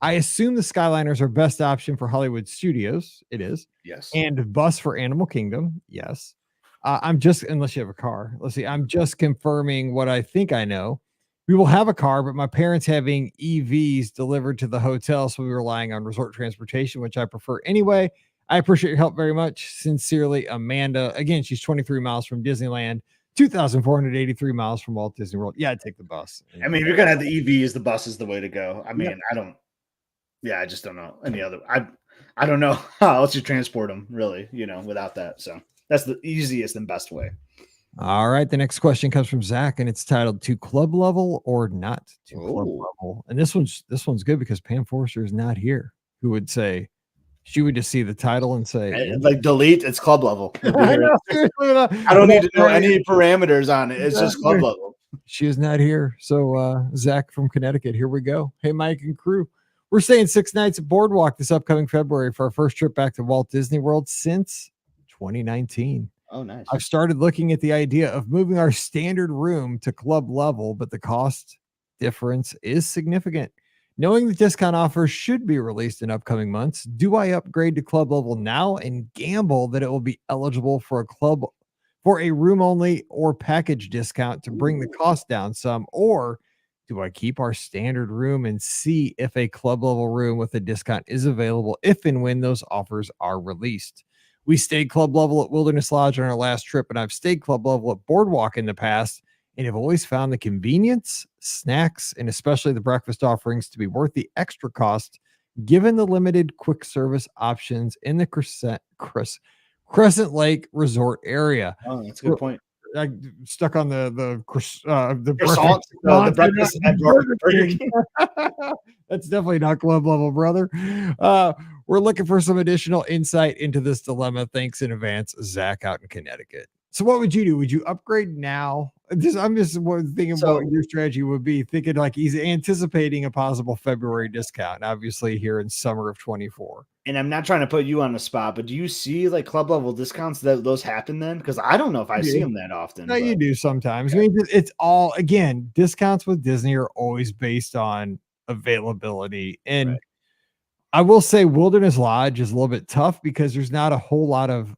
Speaker 1: I assume the Skyliners are best option for Hollywood Studios. It is.
Speaker 2: Yes.
Speaker 1: And bus for Animal Kingdom. Yes. Unless you have a car. Let's see. I'm just confirming what I think I know. We will have a car, but my parents having EVs delivered to the hotel, so we're relying on resort transportation, which I prefer anyway. I appreciate your help very much. Sincerely, Amanda. Again, she's 23 miles from Disneyland, 2,483 miles from Walt Disney World. Yeah, I'd take the bus.
Speaker 2: I mean, if you're going to have the EVs, the bus is the way to go. I mean, I just don't know any other. I don't know how else you transport them really, without that. So that's the easiest and best way.
Speaker 1: All right. The next question comes from Zach and it's titled To Club Level or Not to Club Level. And this one's good because Pam Forrester is not here. Who would say she would just see the title and say
Speaker 2: like delete, it's club level. I don't need to know any parameters on it. It's just club level.
Speaker 1: She is not here. So Zach from Connecticut, here we go. Hey, Mike and crew. We're staying 6 nights at Boardwalk this upcoming February for our first trip back to Walt Disney World since 2019.
Speaker 2: Oh, nice.
Speaker 1: I've started looking at the idea of moving our standard room to club level, but the cost difference is significant. Knowing the discount offers should be released in upcoming months, do I upgrade to club level now and gamble that it will be eligible for a room only or package discount to bring the cost down some, or do I keep our standard room and see if a club level room with a discount is available if and when those offers are released? We stayed club level at Wilderness Lodge on our last trip, and I've stayed club level at Boardwalk in the past, and have always found the convenience, snacks, and especially the breakfast offerings to be worth the extra cost, given the limited quick service options in the Crescent Lake Resort area.
Speaker 2: Oh, that's a good point.
Speaker 1: I stuck on the breakfast
Speaker 2: at Burger King.
Speaker 1: That's definitely not club level, brother. We're looking for some additional insight into this dilemma. Thanks in advance, Zach out in Connecticut. So what would you do? Would you upgrade now? I'm just thinking what your strategy would be. Thinking like he's anticipating a possible February discount, obviously here in summer of 24.
Speaker 2: And I'm not trying to put you on the spot, but do you see like club level discounts that those happen then? Because I don't know if I see them that often.
Speaker 1: No, you do sometimes. Okay. I mean, it's all, again, discounts with Disney are always based on availability. And I will say Wilderness Lodge is a little bit tough because there's not a lot of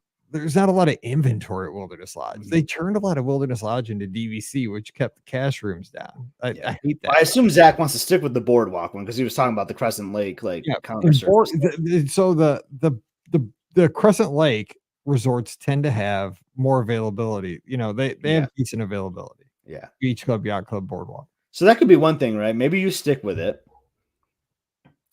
Speaker 1: inventory at Wilderness Lodge. They turned a lot of Wilderness Lodge into DVC, which kept the cash rooms down. I hate that.
Speaker 2: I assume Zach wants to stick with the Boardwalk one because he was talking about the Crescent Lake, counter service.
Speaker 1: So the Crescent Lake resorts tend to have more availability. They have decent availability.
Speaker 2: Yeah.
Speaker 1: Beach Club, Yacht Club, Boardwalk.
Speaker 2: So that could be one thing, right? Maybe you stick with it.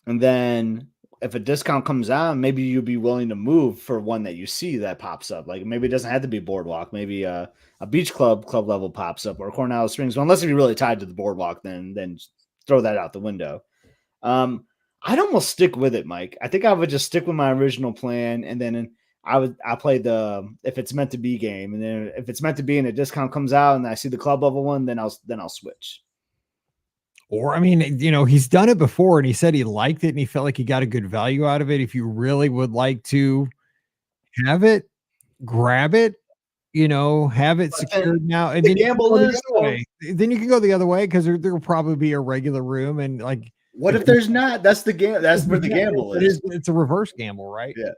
Speaker 2: And then if a discount comes out, maybe you'd be willing to move for one that you see that pops up. Like maybe it doesn't have to be Boardwalk. Maybe a beach club level pops up, or Coronado Springs. Well, unless you're really tied to the Boardwalk, then throw that out the window. I'd almost stick with it, Mike. I think I would just stick with my original plan, and then I play the if it's meant to be game, and then if it's meant to be and a discount comes out and I see the club level one, then I'll switch.
Speaker 1: Or, I mean, he's done it before and he said he liked it and he felt like he got a good value out of it. If you really would like to have it, grab it, have it
Speaker 2: But then
Speaker 1: secured now. And
Speaker 2: the
Speaker 1: then you can
Speaker 2: gamble
Speaker 1: go the
Speaker 2: is,
Speaker 1: other way. Then you can go the other way because there'll probably be a regular room. And like,
Speaker 2: what if there's not? That's the game. That's where the
Speaker 1: yeah,
Speaker 2: gamble is.
Speaker 1: It's a reverse gamble, right?
Speaker 2: Yeah.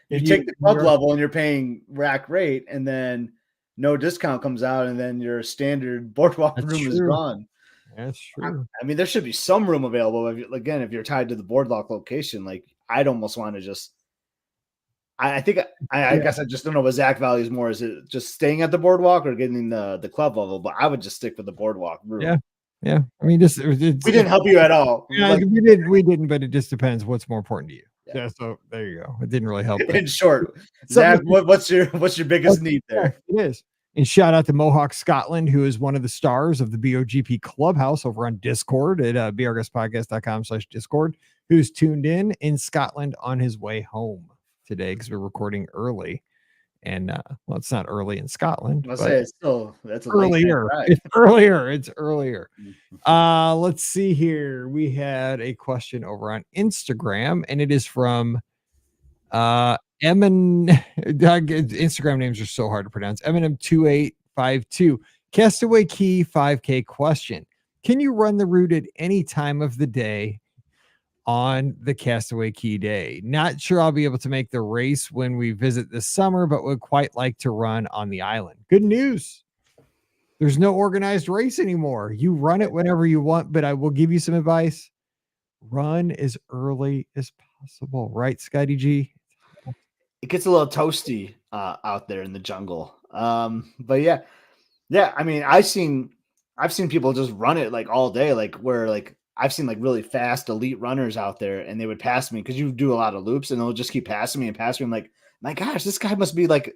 Speaker 2: You
Speaker 1: If
Speaker 2: take the club level and you're paying rack rate, and then no discount comes out, and then your standard boardwalk room is gone.
Speaker 1: That's true.
Speaker 2: I mean, there should be some room available. If you're tied to the boardwalk location, like I'd almost want to just. I think I guess I just don't know what Zach values more. Is it just staying at the boardwalk or getting the club level? But I would just stick with the boardwalk room.
Speaker 1: Yeah. Yeah. I mean,
Speaker 2: we didn't help you at all.
Speaker 1: Yeah,
Speaker 2: like,
Speaker 1: we didn't, but it just depends what's more important to you. Yeah. So there you go. It didn't really help.
Speaker 2: In short, Zach, what's your biggest need there?
Speaker 1: It is. And shout out to Mohawk Scotland, who is one of the stars of the BOGP Clubhouse over on Discord at brguestpodcast.com/Discord, who's tuned in Scotland on his way home today because we're recording early. And well, it's not early in Scotland.
Speaker 2: I'll say that's
Speaker 1: earlier. It's earlier. It's earlier. Let's see here. We had a question over on Instagram, and it is from Instagram names are so hard to pronounce. Eminem2852. Castaway Key 5K question. Can you run the route at any time of the day on the Castaway Key day? Not sure I'll be able to make the race when we visit this summer, but would quite like to run on the island. Good news. There's no organized race anymore. You run it whenever you want, but I will give you some advice. Run as early as possible, right, Scotty G?
Speaker 2: It gets a little toasty out there in the jungle. But yeah. I mean, I've seen people just run it like all day, like where like I've seen like really fast elite runners out there, and they would pass me because you do a lot of loops, and they'll just keep passing me. I'm like, my gosh, this guy must be like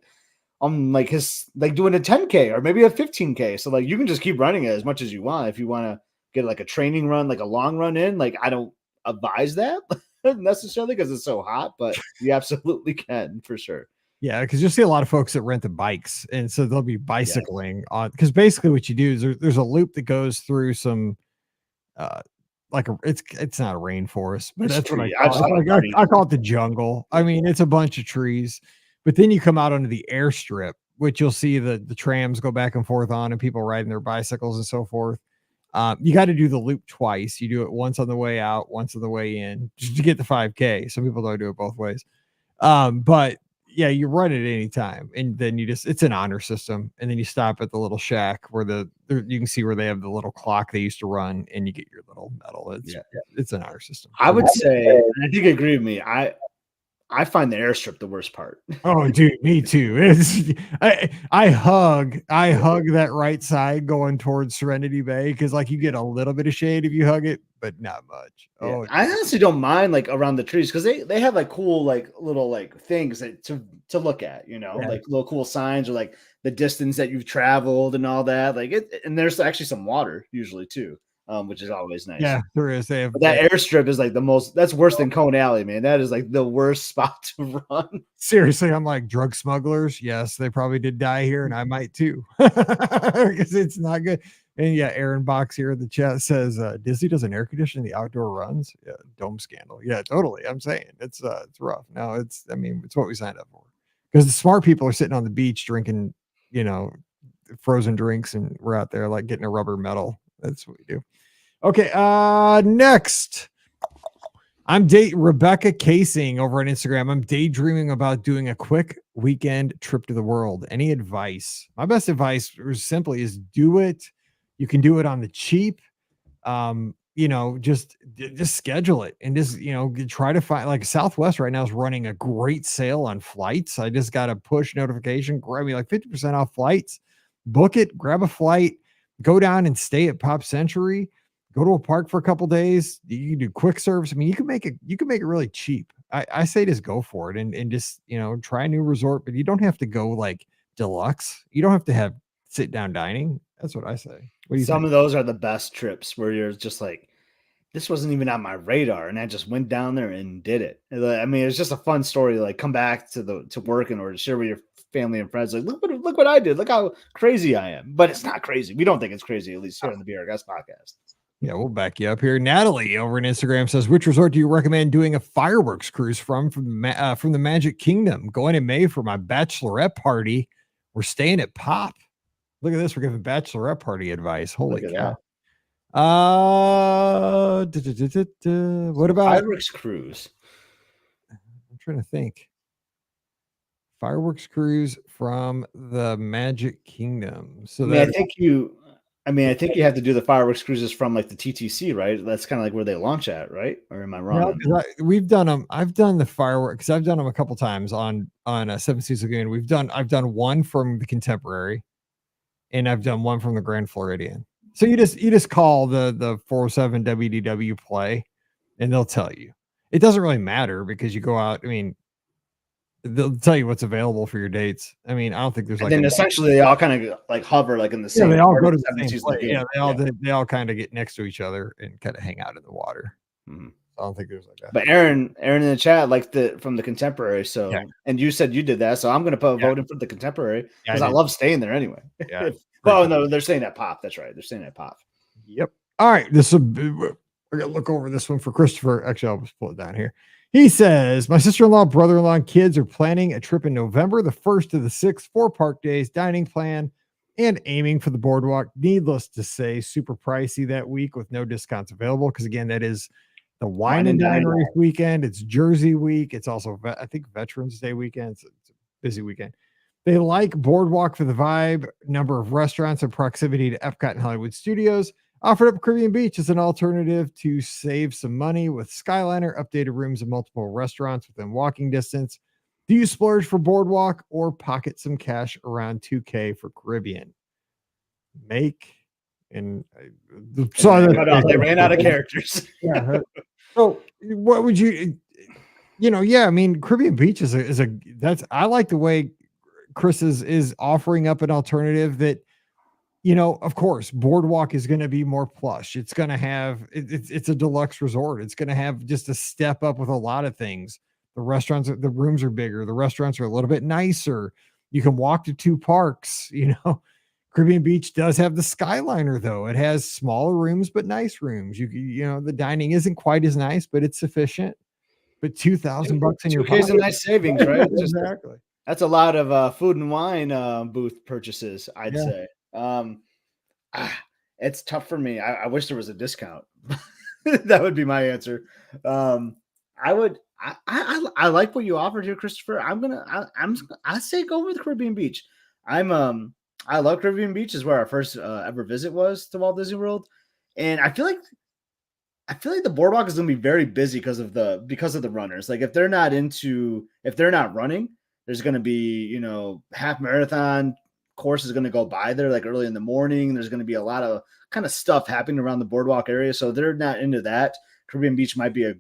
Speaker 2: like his like doing a 10K or maybe a 15K. So like you can just keep running it as much as you want if you want to get like a training run, like a long run in. Like I don't advise that necessarily because it's so hot, but you absolutely can for sure.
Speaker 1: Yeah, because you'll see a lot of folks that rent the bikes, and so they'll be bicycling on. Because basically, what you do is there's a loop that goes through some, it's not a rainforest, but that's what I call it the jungle. I mean, it's a bunch of trees, but then you come out onto the airstrip, which you'll see the trams go back and forth on, and people riding their bicycles and so forth. You got to do the loop twice. You do it once on the way out, once on the way in, just to get the 5K. Some people don't do it both ways, but yeah, you run it any time, and then it's an honor system, and then you stop at the little shack where you can see where they have the little clock they used to run, and you get your little medal. It's an honor system.
Speaker 2: I would say, and I think you agree with me. I find the airstrip the worst part.
Speaker 1: Oh, dude, me too. I hug that right side going towards Serenity Bay because like you get a little bit of shade if you hug it, but not much.
Speaker 2: Yeah. Oh, I honestly don't mind like around the trees because they have like cool like little like things that to look at, like little cool signs or like the distance that you've traveled and all that. Like and there's actually some water usually too. Which is always nice.
Speaker 1: Yeah, there is. They have
Speaker 2: that airstrip is like that's worse than Cone Alley, man. That is like the worst spot to run.
Speaker 1: Seriously, I'm like drug smugglers. Yes, they probably did die here, and I might too, because it's not good. And yeah, Aaron Box here in the chat says Disney doesn't air condition the outdoor runs. Yeah, dome scandal. Yeah, totally. I'm saying it's rough. No, it's what we signed up for. Because the smart people are sitting on the beach drinking, frozen drinks, and we're out there like getting a rubber medal. That's what we do. Okay, next. I'm Rebecca Casing over on Instagram. I'm daydreaming about doing a quick weekend trip to the world. Any advice? My best advice simply is do it. You can do it on the cheap. Just schedule it and just, try to find like Southwest right now is running a great sale on flights. I just got a push notification, grab me like 50% off flights, book it, grab a flight, go down and stay at Pop Century. Go to a park for a couple days. You can do quick service. I mean, you can make it really cheap. I say just go for it and just, try a new resort, but you don't have to go like deluxe. You don't have to have sit down dining. That's what I say. What do you
Speaker 2: Some of those are the best trips where you're just like, this wasn't even on my radar. And I just went down there and did it. I mean, it's just a fun story to like come back to work and or to share with your family and friends. Like, look what I did. Look how crazy I am. But it's not crazy. We don't think it's crazy, at least here on the BRS podcast.
Speaker 1: Yeah, we'll back you up here. Natalie over on Instagram says, "Which resort do you recommend doing a fireworks cruise from the Magic Kingdom? Going in May for my bachelorette party. We're staying at Pop. Look at this. We're giving bachelorette party advice. Holy cow! What about
Speaker 2: fireworks cruise?
Speaker 1: I'm trying to think. Fireworks cruise from the Magic Kingdom. So
Speaker 2: I think you have to do the fireworks cruises from like the TTC, right? That's kind of like where they launch at, right? Or am I wrong?
Speaker 1: No, we've done them. I've done the fireworks. I've done them a couple times on Seven Seas Lagoon. I've done one from the Contemporary, and I've done one from the Grand Floridian. So you just call the 407 WDW play, and they'll tell you. It doesn't really matter because you go out. I mean, they'll tell you what's available for your dates. I mean, I don't think there's
Speaker 2: like. And then essentially they all kind of like hover like in the same.
Speaker 1: Yeah, they all go to the same place. Yeah, they all kind of get next to each other and kind of hang out in the water. Mm-hmm. I don't think there's like that.
Speaker 2: But Aaron in the chat liked from the Contemporary. So and you said you did that, so I'm going to put a vote in for the Contemporary because I love staying there anyway. Yeah. Oh no, they're staying at Pop. That's right. They're staying at Pop.
Speaker 1: Yep. All right. We're gonna look over this one for Christopher. Actually, I'll just pull it down here. He says, my sister-in-law, brother-in-law, and kids are planning a trip in November, the 1st to the 6th, 4 park days, dining plan, and aiming for the boardwalk. Needless to say, super pricey that week with no discounts available. Because again, that is the Wine and Dine Race weekend. It's Jersey week. It's also, I think, Veterans Day weekend. It's a busy weekend. They like boardwalk for the vibe, number of restaurants, and proximity to Epcot and Hollywood Studios. Offered up Caribbean Beach as an alternative to save some money with Skyliner, updated rooms, and multiple restaurants within walking distance. Do you splurge for boardwalk or pocket some cash around $2,000 for Caribbean? Make and
Speaker 2: they ran out of characters.
Speaker 1: Yeah. So what would you? Yeah. I mean, Caribbean Beach is I like the way Chris is offering up an alternative that. Of course, boardwalk is going to be more plush. It's going to have, it's a deluxe resort. It's going to have just a step up with a lot of things. The rooms are bigger. The restaurants are a little bit nicer. You can walk to 2 parks. Caribbean Beach does have the Skyliner though. It has smaller rooms, but nice rooms. The dining isn't quite as nice, but it's sufficient. But $2,000 in your pocket.
Speaker 2: It's a nice savings, right?
Speaker 1: Exactly.
Speaker 2: That's a lot of food and wine booth purchases, I'd say. It's tough for me. I wish there was a discount. That would be my answer. I like what you offered here, Christopher. I say go with Caribbean Beach. I love Caribbean Beach. Is where our first ever visit was to Walt Disney World, and I feel like the boardwalk is going to be very busy because of the runners. Like if they're not running, there's going to be half marathon course is going to go by there like early in the morning. There's going to be a lot of kind of stuff happening around the boardwalk area. So they're not into that. Caribbean Beach might be a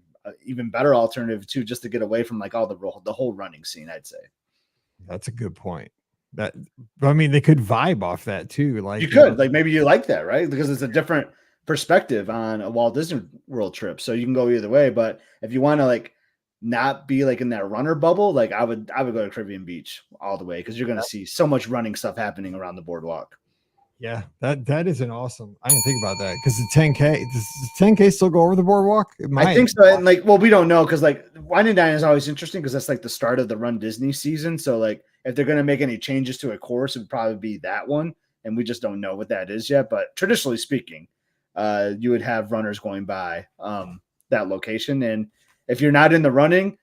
Speaker 2: even better alternative too, just to get away from like all the whole running scene, I'd say.
Speaker 1: That's a good point. They could vibe off that too. Like
Speaker 2: you could, like maybe you like that, right? Because it's a different perspective on a Walt Disney World trip. So you can go either way. But if you want to like not be like in that runner bubble, like I would go to Caribbean Beach all the way because you're going to see so much running stuff happening around the boardwalk.
Speaker 1: Yeah, that is an awesome. I didn't think about that because the 10K, does 10K still go over the boardwalk?
Speaker 2: I think so. And like, well, we don't know because like Wine and Dine is always interesting because that's like the start of the Run Disney season. So like, if they're going to make any changes to a course, it would probably be that one, and we just don't know what that is yet. But traditionally speaking, you would have runners going by that location, and if you're not in the running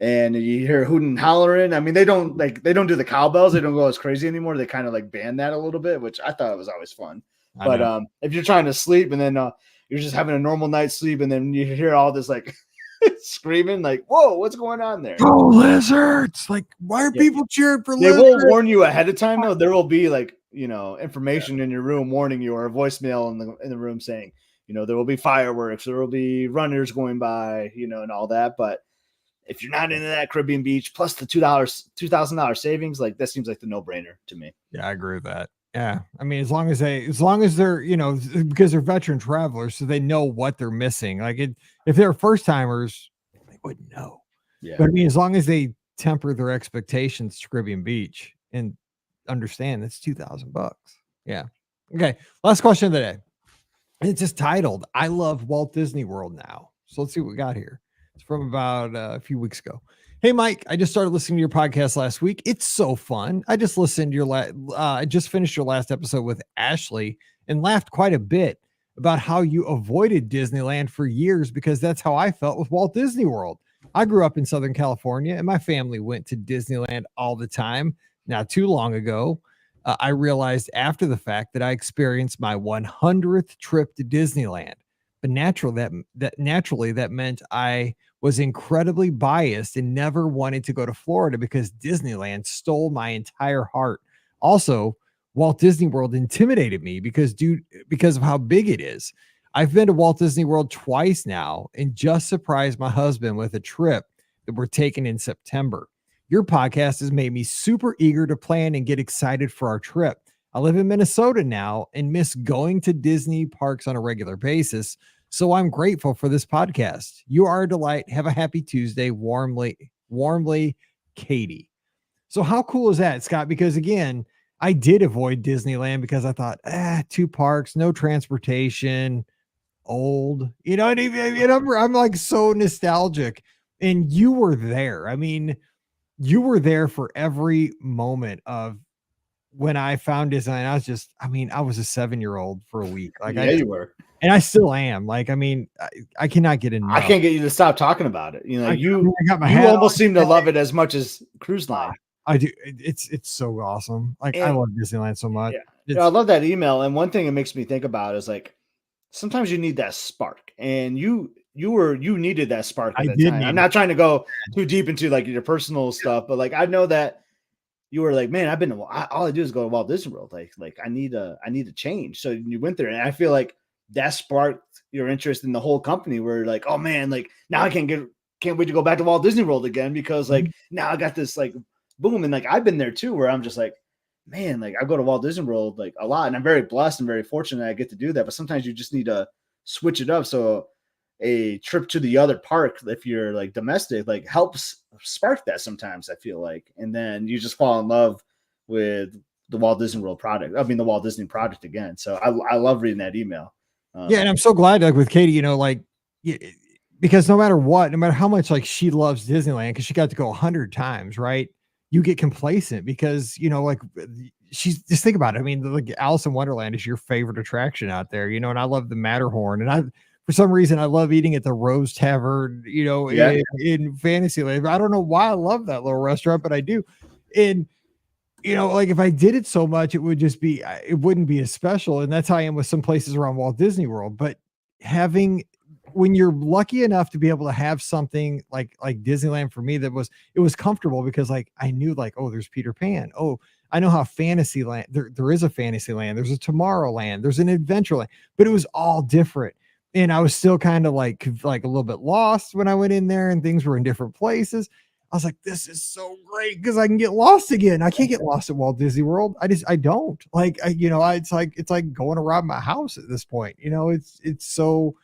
Speaker 2: and you hear hooting and hollering, I mean, they don't do the cowbells. They don't go as crazy anymore. They kind of like ban that a little bit, which I thought was always fun. But if you're trying to sleep and then you're just having a normal night's sleep and then you hear all this like screaming, like, whoa, what's going on there?
Speaker 1: Oh, lizards. Like, why are people cheering for lizards?
Speaker 2: They will warn you ahead of time, though. There will be like, information in your room warning you or a voicemail in the room saying, there will be fireworks, there will be runners going by, and all that. But if you're not into that Caribbean Beach plus the $2,000 savings, like that seems like the no-brainer to me.
Speaker 1: Yeah, I agree with that. Yeah. I mean, as long as they're, because they're veteran travelers, so they know what they're missing. Like if they're first timers, they wouldn't know. Yeah. But I mean, as long as they temper their expectations to Caribbean Beach and understand that's $2,000. Yeah. Okay. Last question of the day. It's just titled, I Love Walt Disney World Now. So let's see what we got here. It's from about a few weeks ago. Hey, Mike, I just started listening to your podcast last week. It's so fun. I just listened to I just finished your last episode with Ashley and laughed quite a bit about how you avoided Disneyland for years because that's how I felt with Walt Disney World. I grew up in Southern California and my family went to Disneyland all the time. Not too long ago, I realized after the fact that I experienced my 100th trip to Disneyland. But naturally that meant I was incredibly biased and never wanted to go to Florida because Disneyland stole my entire heart. Also, Walt Disney World intimidated me because of how big it is. I've been to Walt Disney World twice now and just surprised my husband with a trip that we're taking in September. Your podcast has made me super eager to plan and get excited for our trip. I live in Minnesota now and miss going to Disney parks on a regular basis. So I'm grateful for this podcast. You are a delight. Have a happy Tuesday. Warmly, Katie. So how cool is that, Scott? Because again, I did avoid Disneyland because I thought, two parks, no transportation, old. You know, I'm like so nostalgic. And you were there. I mean, you were there for every moment of when I found Disneyland. I was a 7-year-old for a week. Like,
Speaker 2: you were.
Speaker 1: And I still am. Like, I mean, I cannot get enough.
Speaker 2: I can't get you to stop talking about it. You know, you almost seem to love it as much as Cruise Line.
Speaker 1: I do. It's so awesome. Like, I love Disneyland so much.
Speaker 2: Yeah. I love that email. And one thing it makes me think about is like, sometimes you need that spark, and you needed that spark at that time. I'm not trying to go too deep into like your personal stuff, but like, I know that you were like, man, all I do is go to Walt Disney World. Like I need a change. So you went there, and I feel like that sparked your interest in the whole company. Where like, oh man, like now I can't wait to go back to Walt Disney World again because like now I got this like boom. And like I've been there too, where I'm just like, man, like I go to Walt Disney World like a lot, and I'm very blessed and very fortunate I get to do that. But sometimes you just need to switch it up. So a trip to the other park, if you're like domestic, like helps spark that sometimes, I feel like. And then you just fall in love with the Walt Disney World product. I mean, the Walt Disney product again. So I love reading that email.
Speaker 1: And I'm so glad, like with Katie, you know, like, because no matter how much like she loves Disneyland, because she got to go 100 times, right? You get complacent because, you know, like she's just think about it. I mean, like Alice in Wonderland is your favorite attraction out there, you know, and I love the Matterhorn, and for some reason, I love eating at the Rose Tavern, you know, in Fantasyland. I don't know why I love that little restaurant, but I do. And, you know, like if I did it so much, it wouldn't be as special. And that's how I am with some places around Walt Disney World. But when you're lucky enough to be able to have something like Disneyland, for me, it was comfortable because like I knew like, oh, there's Peter Pan. Oh, I know how Fantasyland, there is a Fantasyland, there's a Tomorrowland, there's an Adventureland, but it was all different. And I was still kind of like a little bit lost when I went in there and things were in different places. I was like, this is so great because I can get lost again. I can't get lost at Walt Disney World. I don't like, it's like going around my house at this point. You know, it's so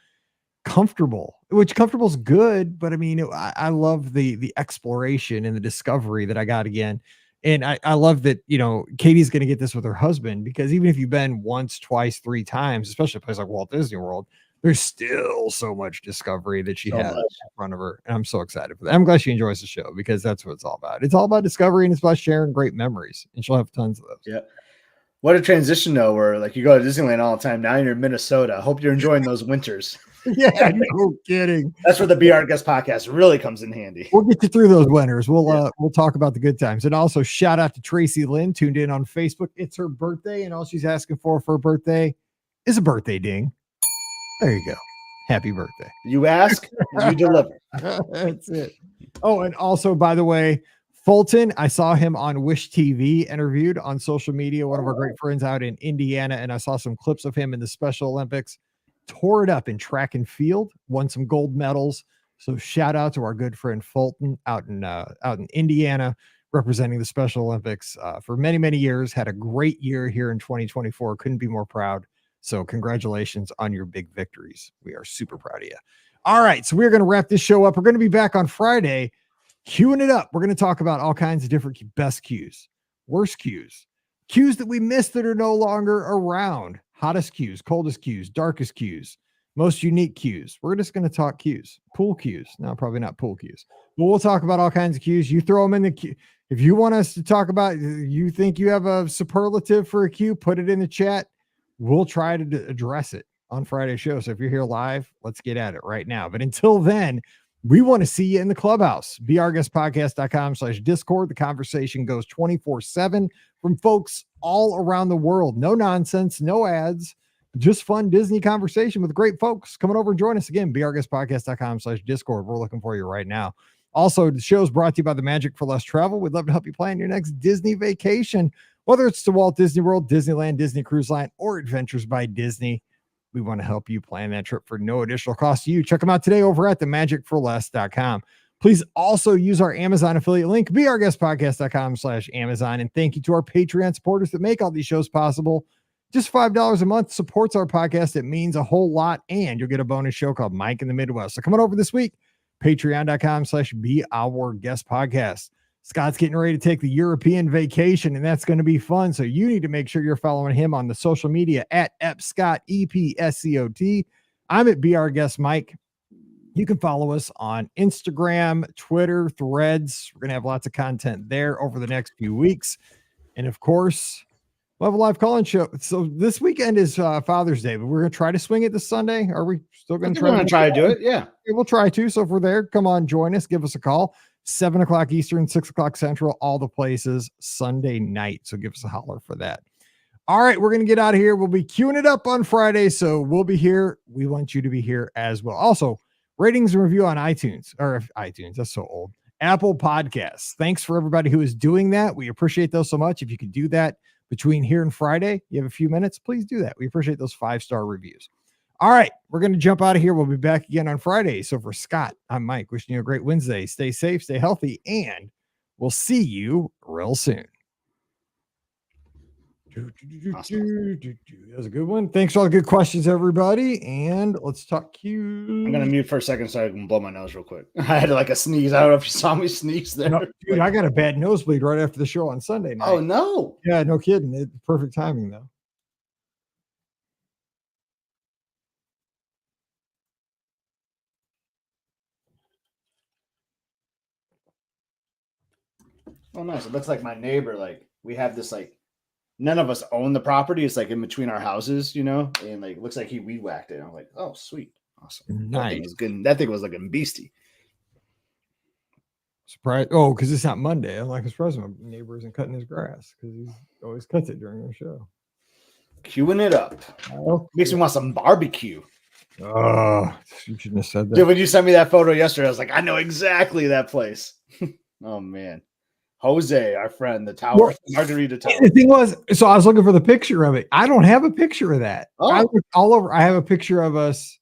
Speaker 1: comfortable, which comfortable is good. But I mean, I love the exploration and the discovery that I got again. And I love that, you know, Katie's going to get this with her husband, because even if you've been once, twice, 3 times, especially a place like Walt Disney World, there's still so much discovery that she has in front of her. And I'm so excited for that. I'm glad she enjoys the show because that's what it's all about. It's all about discovery, and it's about sharing great memories, and she'll have tons of those.
Speaker 2: Yeah. What a transition though, where like you go to Disneyland all the time. Now you're in Minnesota. Hope you're enjoying those winters.
Speaker 1: Yeah, no kidding.
Speaker 2: That's where the Be Our Guest podcast really comes in handy.
Speaker 1: We'll get you through those winters. We'll talk about the good times. And also shout out to Tracy Lynn, tuned in on Facebook. It's her birthday, and all she's asking for her birthday is a birthday ding. There you go. Happy birthday.
Speaker 2: You ask, you deliver.
Speaker 1: That's it. Oh, and also, by the way, Fulton, I saw him on Wish TV interviewed on social media, one of our great friends out in Indiana, and I saw some clips of him in the Special Olympics. Tore it up in track and field, won some gold medals. So shout out to our good friend Fulton out in Indiana, representing the Special Olympics for many, many years. Had a great year here in 2024. Couldn't be more proud. So congratulations on your big victories. We are super proud of you. All right. So we're going to wrap this show up. We're going to be back on Friday, queuing it up. We're going to talk about all kinds of different best cues, worst cues that we missed that are no longer around, hottest queues, coldest queues, darkest queues, most unique queues. We're just going to talk queues, pool queues. No, probably not pool queues, but we'll talk about all kinds of queues. You throw them in the queue. If you want us to talk about, you think you have a superlative for a queue, put it in the chat. We'll try to address it on Friday's show. So if you're here live, let's get at it right now. But until then, we want to see you in the clubhouse. BeOurGuestPodcast.com/Discord. The conversation goes 24/7 from folks all around the world. No nonsense, no ads, just fun Disney conversation with great folks. Coming over and join us again. BeOurGuestPodcast.com/Discord. We're looking for you right now. Also, the show is brought to you by the Magic for Less Travel. We'd love to help you plan your next Disney vacation, whether it's to Walt Disney World, Disneyland, Disney Cruise Line, or Adventures by Disney. We want to help you plan that trip for no additional cost to you. Check them out today over at themagicforless.com. Please also use our Amazon affiliate link, beourguestpodcast.com/Amazon. And thank you to our Patreon supporters that make all these shows possible. Just $5 a month supports our podcast. It means a whole lot. And you'll get a bonus show called Mike in the Midwest. So coming over this week, patreon.com/beourguestpodcast. Scott's getting ready to take the European vacation, and that's going to be fun. So you need to make sure you're following him on the social media at @Scott, EPSCOT. I'm at BeOurGuestMike. You can follow us on Instagram, Twitter, Threads. We're going to have lots of content there over the next few weeks. And of course, we'll have a live call-in show. So this weekend is Father's Day, but we're going to try to swing it this Sunday. Are we still going to
Speaker 2: try to do it? Yeah.
Speaker 1: We'll try to. So if we're there, come on, join us. Give us a call. 7 o'clock Eastern, 6 o'clock Central, all the places Sunday night. So give us a holler for that. All right, we're going to get out of here. We'll be queuing it up on Friday. So we'll be here. We want you to be here as well. Also, ratings and review on iTunes, that's so old. Apple Podcasts. Thanks for everybody who is doing that. We appreciate those so much. If you could do that between here and Friday, you have a few minutes, please do that. We appreciate those 5-star reviews. All right, we're going to jump out of here. We'll be back again on Friday. So for Scott, I'm Mike, wishing you a great Wednesday. Stay safe, stay healthy, and we'll see you real soon. Awesome. That was a good one. Thanks for all the good questions, everybody. And let's talk cues.
Speaker 2: I'm going to mute for a second so I can blow my nose real quick. I had like a sneeze. I don't know if you saw me sneeze there.
Speaker 1: No, dude, I got a bad nosebleed right after the show on Sunday night.
Speaker 2: Oh, no.
Speaker 1: Yeah, no kidding. It's perfect timing, though.
Speaker 2: Oh, nice. It looks like my neighbor, like, we have this, like, none of us own the property. It's, like, in between our houses, you know? And, like, it looks like he weed whacked it. I'm like, oh, sweet. Awesome.
Speaker 1: Nice.
Speaker 2: That thing was good. That thing was looking beastie.
Speaker 1: Surprise. Oh, because it's not Monday. I'm like, I'm surprised my neighbor isn't cutting his grass because he always cuts it during the show.
Speaker 2: Queuing it up.
Speaker 1: Oh,
Speaker 2: makes me want some barbecue.
Speaker 1: Oh, you shouldn't have said that.
Speaker 2: Dude, when you sent me that photo yesterday, I was like, I know exactly that place. Oh, man. Jose, our friend, the tower, Margarita Tower.
Speaker 1: The thing was, so I was looking for the picture of it. I don't have a picture of that.
Speaker 2: Oh.
Speaker 1: I looked all over. I have a picture of us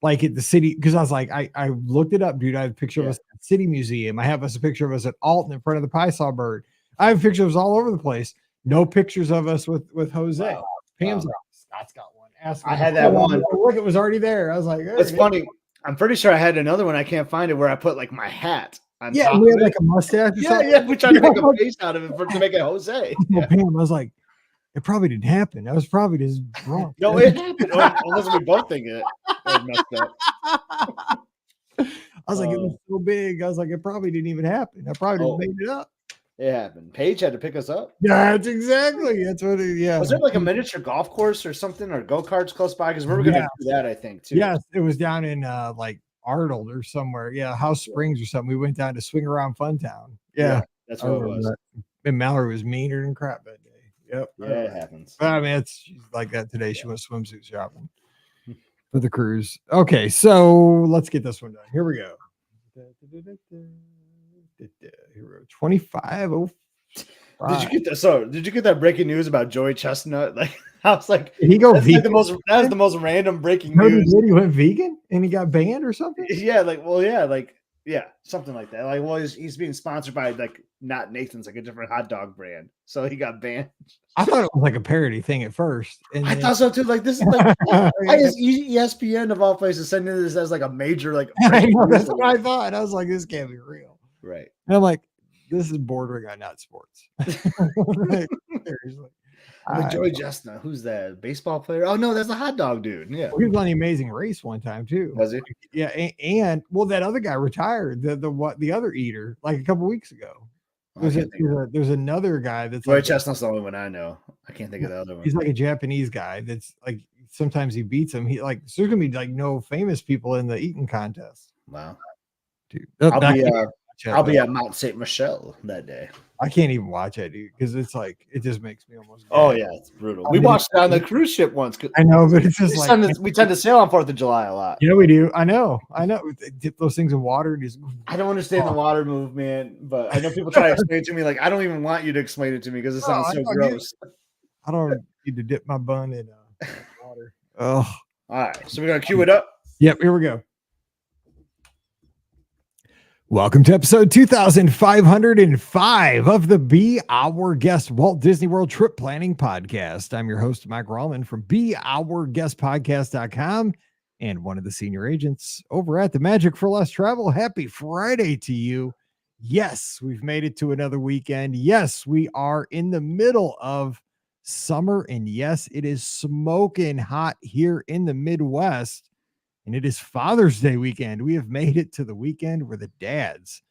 Speaker 1: like at the city, because I was like, I looked it up, dude. I have a picture of us at the City Museum. I have a picture of us at Alton in front of the Pie Saw Bird. I have pictures of us all over the place. No pictures of us with Jose. Wow. Pam's out. Scott's got one.
Speaker 2: I had that one.
Speaker 1: Look, it was already there. I was like,
Speaker 2: it's funny. I'm pretty sure I had another one. I can't find it where I put like my hat.
Speaker 1: Yeah, we had like a mustache or something.
Speaker 2: Yeah, we tried to make a face out of it to make it Jose.
Speaker 1: Pam, I was like, it probably didn't happen. I was probably just drunk.
Speaker 2: No, it happened. Unless we both think it messed up.
Speaker 1: I was like, it was so big. I was like, it probably didn't even happen. I probably just made it up.
Speaker 2: It happened. Paige had to pick us up.
Speaker 1: Yeah, that's exactly. That's what it, yeah.
Speaker 2: Was there like a miniature golf course or something or go-karts close by? Because we were going to do that, I think, too.
Speaker 1: Yes, it was down in like Arnold or somewhere. Yeah, House Springs or something. We went down to Swing Around Funtown. Yeah,
Speaker 2: that's what it was.
Speaker 1: That. And Mallory was meaner than crap that day. Yep.
Speaker 2: Yeah, it happens.
Speaker 1: But I mean, she's like that today. She went swimsuit shopping for the cruise. Okay, so let's get this one done. Here we go. Here we go. 25.
Speaker 2: Did you get that? So, did you get that breaking news about Joey Chestnut? Like, I was like,
Speaker 1: did he go vegan?
Speaker 2: Like that was the most random breaking news.
Speaker 1: He went vegan and he got banned or something.
Speaker 2: Yeah, something like that. Like, well, he's being sponsored by like not Nathan's, like a different hot dog brand, so he got banned.
Speaker 1: I thought it was like a parody thing at first. And
Speaker 2: I thought so too. Like, this is like, why is ESPN of all places sending this as like a major like?
Speaker 1: I know, that's what I thought. I was like, this can't be real,
Speaker 2: right?
Speaker 1: And I'm like, this is bordering on not sports. Like, seriously.
Speaker 2: I'm like, Joey Chestnut. Who's that? Baseball player? Oh no, that's a hot dog dude. Yeah.
Speaker 1: He was on The Amazing Race one time too.
Speaker 2: Was he?
Speaker 1: Yeah, and well, that other guy retired. The other eater like a couple weeks ago. There's another guy that's
Speaker 2: Joey Chestnut's the only one I know. I can't think of the other one.
Speaker 1: He's like a Japanese guy that's like sometimes he beats him. He like so there's gonna be like no famous people in the eating contest.
Speaker 2: Wow.
Speaker 1: Dude,
Speaker 2: I'll be at Mount St. Michel that day.
Speaker 1: I can't even watch it, dude, because it's like it just makes me almost.
Speaker 2: Oh yeah, it's brutal. We watched it on the cruise ship once.
Speaker 1: I know, but it's just
Speaker 2: we tend to sail on 4th of July a lot.
Speaker 1: Yeah, we do. I know. They dip those things in water and just.
Speaker 2: I don't understand the water movement, but I know people try to explain it to me. Like I don't even want you to explain it to me because it sounds so gross.
Speaker 1: I don't need to dip my bun in water. Oh.
Speaker 2: All right, so we're gonna cue it up.
Speaker 1: Yep, here we go. Welcome to episode 2505 of the Be Our Guest Walt Disney World Trip Planning Podcast. I'm your host, Mike Rallman from BeOurGuestPodcast.com and one of the senior agents over at the Magic for Less Travel. Happy Friday to you. Yes, we've made it to another weekend. Yes, we are in the middle of summer. And yes, it is smoking hot here in the Midwest. And it is Father's Day weekend. We have made it to the weekend where the dads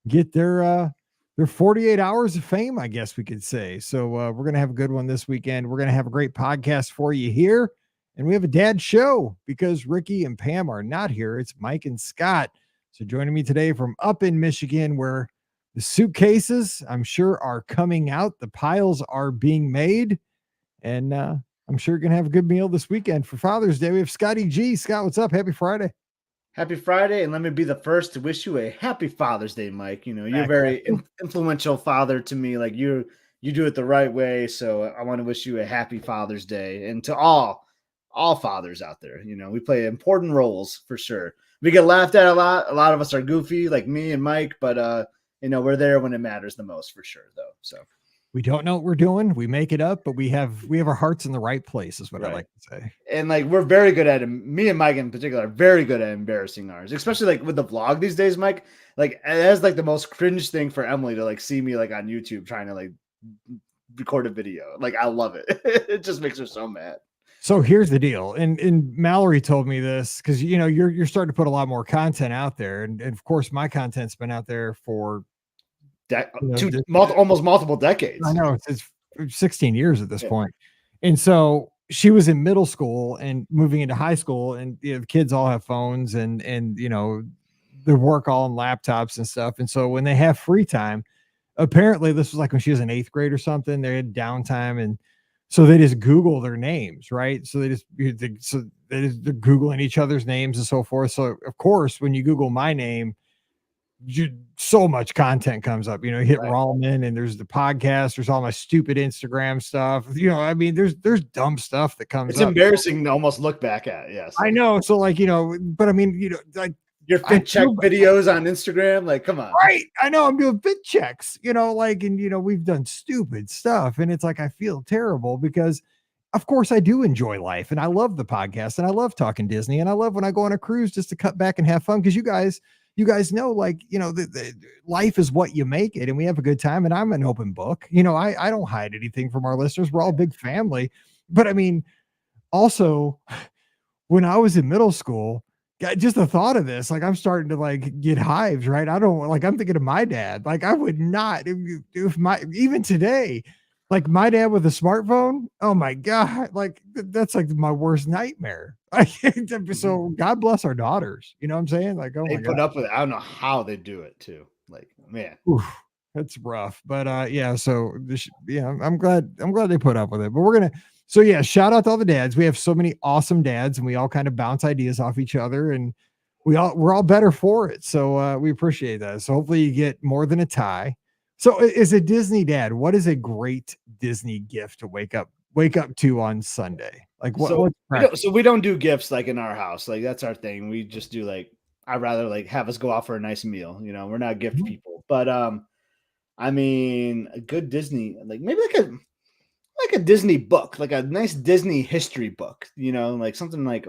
Speaker 1: get their 48 hours of fame, I guess we could say. So we're going to have a good one this weekend. We're going to have a great podcast for you here. And we have a dad show because Ricky and Pam are not here. It's Mike and Scott. So joining me today from up in Michigan, where the suitcases, I'm sure, are coming out. The piles are being made. And I'm sure you're going to have a good meal this weekend for Father's Day. We have Scotty G. Scott, what's up? Happy Friday.
Speaker 2: Happy Friday. And let me be the first to wish you a happy Father's Day, Mike. You know, you're a very influential father to me. Like you do it the right way. So I want to wish you a happy Father's Day. And to all fathers out there, you know, we play important roles for sure. We get laughed at a lot. A lot of us are goofy like me and Mike, but you know, we're there when it matters the most for sure though. So
Speaker 1: we don't know what we're doing. We make it up, but we have our hearts in the right place is what I like to say.
Speaker 2: And like, we're very good at it. Me and Mike in particular are very good at embarrassing ours, especially like with the vlog these days, Mike. Like that's like the most cringe thing for Emily to like see me like on YouTube trying to like record a video. Like I love it. It just makes her so mad.
Speaker 1: So here's the deal. And Mallory told me this because, you know, you're starting to put a lot more content out there. And of course, my content's been out there for
Speaker 2: almost multiple decades.
Speaker 1: I know it's 16 years at this point. And so she was in middle school and moving into high school, and you know, the kids all have phones and you know, they work all on laptops and stuff. And so when they have free time, apparently this was like when she was in 8th grade or something, they had downtime, and so they just Google their names, right? So they're Googling each other's names and so forth. So of course, when you Google my name, so much content comes up. You know, you hit Rallman and there's the podcast, there's all my stupid Instagram stuff. You know, I mean, there's dumb stuff that comes up.
Speaker 2: It's embarrassing to almost look back at. Yes,
Speaker 1: I know. So like, you know, but I mean, you know, like
Speaker 2: your fit check videos on Instagram, like, come on.
Speaker 1: Right. I know I'm doing fit checks, you know, like, and you know, we've done stupid stuff, and it's like I feel terrible because of course I do enjoy life, and I love the podcast, and I love talking Disney, and I love when I go on a cruise just to cut back and have fun, because you guys know, like, you know, the life is what you make it, and we have a good time, and I'm an open book. You know, I don't hide anything from our listeners. We're all a big family. But I mean, also when I was in middle school, just the thought of this, like I'm starting to like get hives, right? I don't like, I'm thinking of my dad. Like I would not, even today, like my dad with a smartphone. Oh my God. Like that's like my worst nightmare. So God bless our daughters. You know what I'm saying? Like, oh,
Speaker 2: they put up with it. I don't know how they do it too. Like, man,
Speaker 1: that's rough. But yeah, so I'm glad they put up with it. But we're gonna. So yeah, shout out to all the dads. We have so many awesome dads, and we all kind of bounce ideas off each other, and we're all better for it. So we appreciate that. So hopefully you get more than a tie. So as a Disney dad, what is a great Disney gift to wake up to on Sunday? Like what?
Speaker 2: So we don't do gifts like in our house. Like that's our thing. We just do like, I'd rather like have us go out for a nice meal. You know, we're not gift people, but I mean, a good Disney, like maybe like a Disney book, like a nice Disney history book, you know, like something like